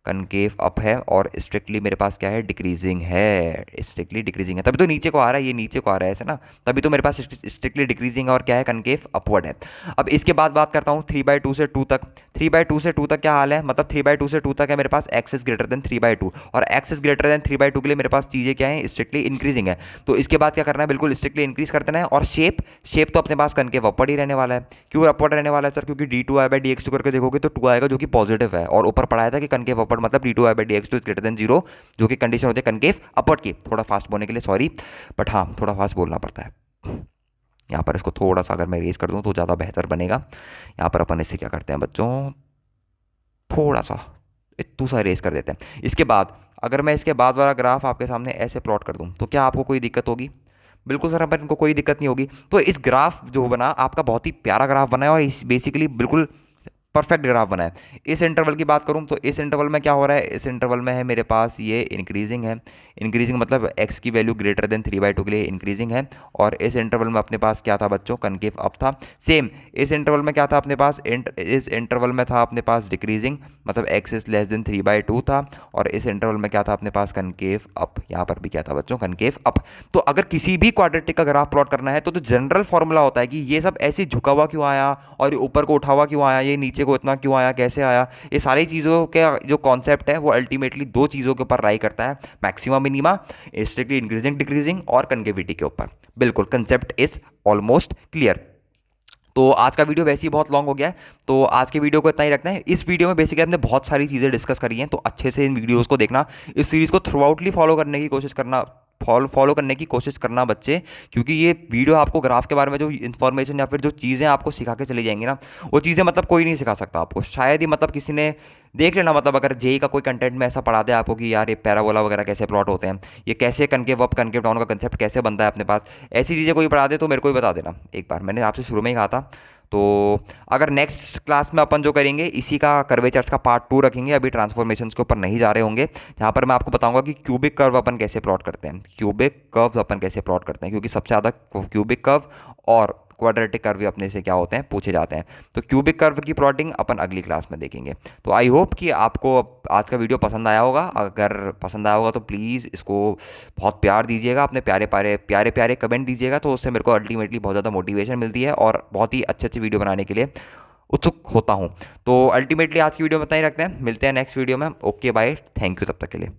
कनकेव अप है, और स्ट्रिक्टली मेरे पास क्या है, डिक्रीजिंग है, स्ट्रिक्टली डिक्रीजिंग है, तभी तो नीचे को आ रहा है, ये नीचे को आ रहा है ऐसे ना, तभी तो मेरे पास स्ट्रिक्टली डिक्रीजिंग है और क्या है, कनकेव अपवर्ड है। अब इसके बाद बात करता हूँ 3/2 से 2 तक। 3/2 से 2 तक क्या हाल है, मतलब 3/2 से 2 तक है मेरे पास एक्स इज ग्रेटर देन 3/2, और एक्स इज ग्रेटर देन 3/2 के लिए मेरे पास चीज़ें क्या है, स्ट्रिक्टली इंक्रीजिंग है। तो इसके बाद क्या करना है, बिल्कुल स्ट्रिक्टली इंक्रीज कर देना है। और शेप शेप तो अपने पास कनकेव अपवर्ड ही रहने वाला है। क्यों अपवर्ड रहने वाला है सर, क्योंकि d2i/dx2 करके देखोगे तो 2 आएगा जो कि पॉजिटिव है, और ऊपर पढ़ाया था कि कनकेव अपवर्ड मतलब d2i/dx2 इज ग्रेटर देन 0, जो कि कंडीशन होती है कनकेव अपवर्ड की। थोड़ा फास्ट बोलने के लिए सॉरी, बट हाँ थोड़ा फास्ट बोलना पड़ता है। यहाँ पर इसको थोड़ा सा अगर मैं रेज कर दूँ तो ज़्यादा बेहतर बनेगा। यहाँ पर अपन इससे क्या करते हैं बच्चों, थोड़ा सा इतू सा रेस कर देते हैं। इसके बाद अगर मैं इसके बाद वाला ग्राफ आपके सामने ऐसे प्लॉट कर दूं तो क्या आपको कोई दिक्कत होगी? बिल्कुल सर, अपन को कोई दिक्कत नहीं होगी। तो इस ग्राफ जो बना आपका बहुत ही प्यारा ग्राफ बना है, और इस बेसिकली बिल्कुल परफेक्ट ग्राफ बना है। इस इंटरवल की बात करूं तो इस इंटरवल में क्या हो रहा है, इस इंटरवल में है मेरे पास ये इंक्रीजिंग है, इंक्रीजिंग मतलब x की वैल्यू ग्रेटर देन 3/2 के लिए इंक्रीजिंग है। और इस इंटरवल में अपने पास क्या था बच्चों, कनकेव अप था। सेम इस इंटरवल में क्या था अपने पास, इस इंटरवल में था अपने पास डिक्रीजिंग, मतलब x इज लेस देन 3/2 था। और इस इंटरवल में क्या था अपने पास, कनकेव अप, यहाँ पर भी क्या था बच्चों, कनकेव अप। तो अगर किसी भी क्वाड्रेटिक का ग्राफ प्लॉट करना है तो जनरल फॉर्मूला होता है कि ये सब ऐसे झुका हुआ क्यों आया, और ये ऊपर को उठा हुआ क्यों आया, ये नीचे को इतना क्यों आया, कैसे आया। ये सारी चीज़ों का जो कॉन्सेप्ट है वो अल्टीमेटली दो चीज़ों के ऊपर राय करता है, maxima minima, strictly increasing decreasing, और कनकेविटी के ऊपर। बिल्कुल कंसेप्ट इज ऑलमोस्ट क्लियर। तो आज का वीडियो वैसे ही बहुत लॉन्ग हो गया है, तो आज के वीडियो को इतना ही रखना है। इस वीडियो में बेसिकली हमने बहुत सारी चीज़ें डिस्कस करी हैं, तो अच्छे से इन वीडियोस को देखना, इस सीरीज़ को थ्रू आउटली फॉलो करने की कोशिश करना, फॉलो करने की कोशिश करना बच्चे, क्योंकि ये वीडियो आपको ग्राफ के बारे में जो इन्फॉर्मेशन या फिर जो चीज़ें आपको सिखा के चली जाएंगी ना, वो चीज़ें मतलब कोई नहीं सिखा सकता आपको, शायद ही मतलब किसी ने देख लेना। मतलब अगर जेई का कोई कंटेंट में ऐसा पढ़ा दे आपको कि यार ये पैराबोला वगैरह कैसे प्लॉट होते हैं, ये कैसे कनकेव अप कनकेव डाउन का कंसेप्ट कैसे बनता है अपने पास, ऐसी चीज़ें कोई पढ़ा दे तो मेरे को ही बता देना एक बार, मैंने आपसे शुरू में ही कहा था। तो अगर नेक्स्ट क्लास में अपन जो करेंगे इसी का कर्वेचर्स का पार्ट 2 रखेंगे, अभी ट्रांसफॉर्मेशंस के ऊपर नहीं जा रहे होंगे, जहाँ पर मैं आपको बताऊंगा कि क्यूबिक कर्व अपन कैसे प्लॉट करते हैं, क्यूबिक कर्व अपन कैसे प्लॉट करते हैं, क्योंकि सबसे ज़्यादा क्यूबिक कर्व और क्वाड्रेटिक कर्व भी अपने से क्या होते हैं, पूछे जाते हैं। तो क्यूबिक कर्व की प्लॉटिंग अपन अगली क्लास में देखेंगे। तो आई होप कि आपको आज का वीडियो पसंद आया होगा। अगर पसंद आया होगा तो प्लीज़ इसको बहुत प्यार दीजिएगा, अपने प्यारे प्यारे प्यारे प्यारे कमेंट दीजिएगा, तो उससे मेरे को अल्टीमेटली बहुत ज़्यादा मोटिवेशन मिलती है और बहुत ही अच्छे अच्छे वीडियो बनाने के लिए उत्सुक होता हूँ। तो अल्टीमेटली आज की वीडियो में इतना ही रखते हैं, मिलते हैं नेक्स्ट वीडियो में। ओके बाय, थैंक यू तब तक के लिए।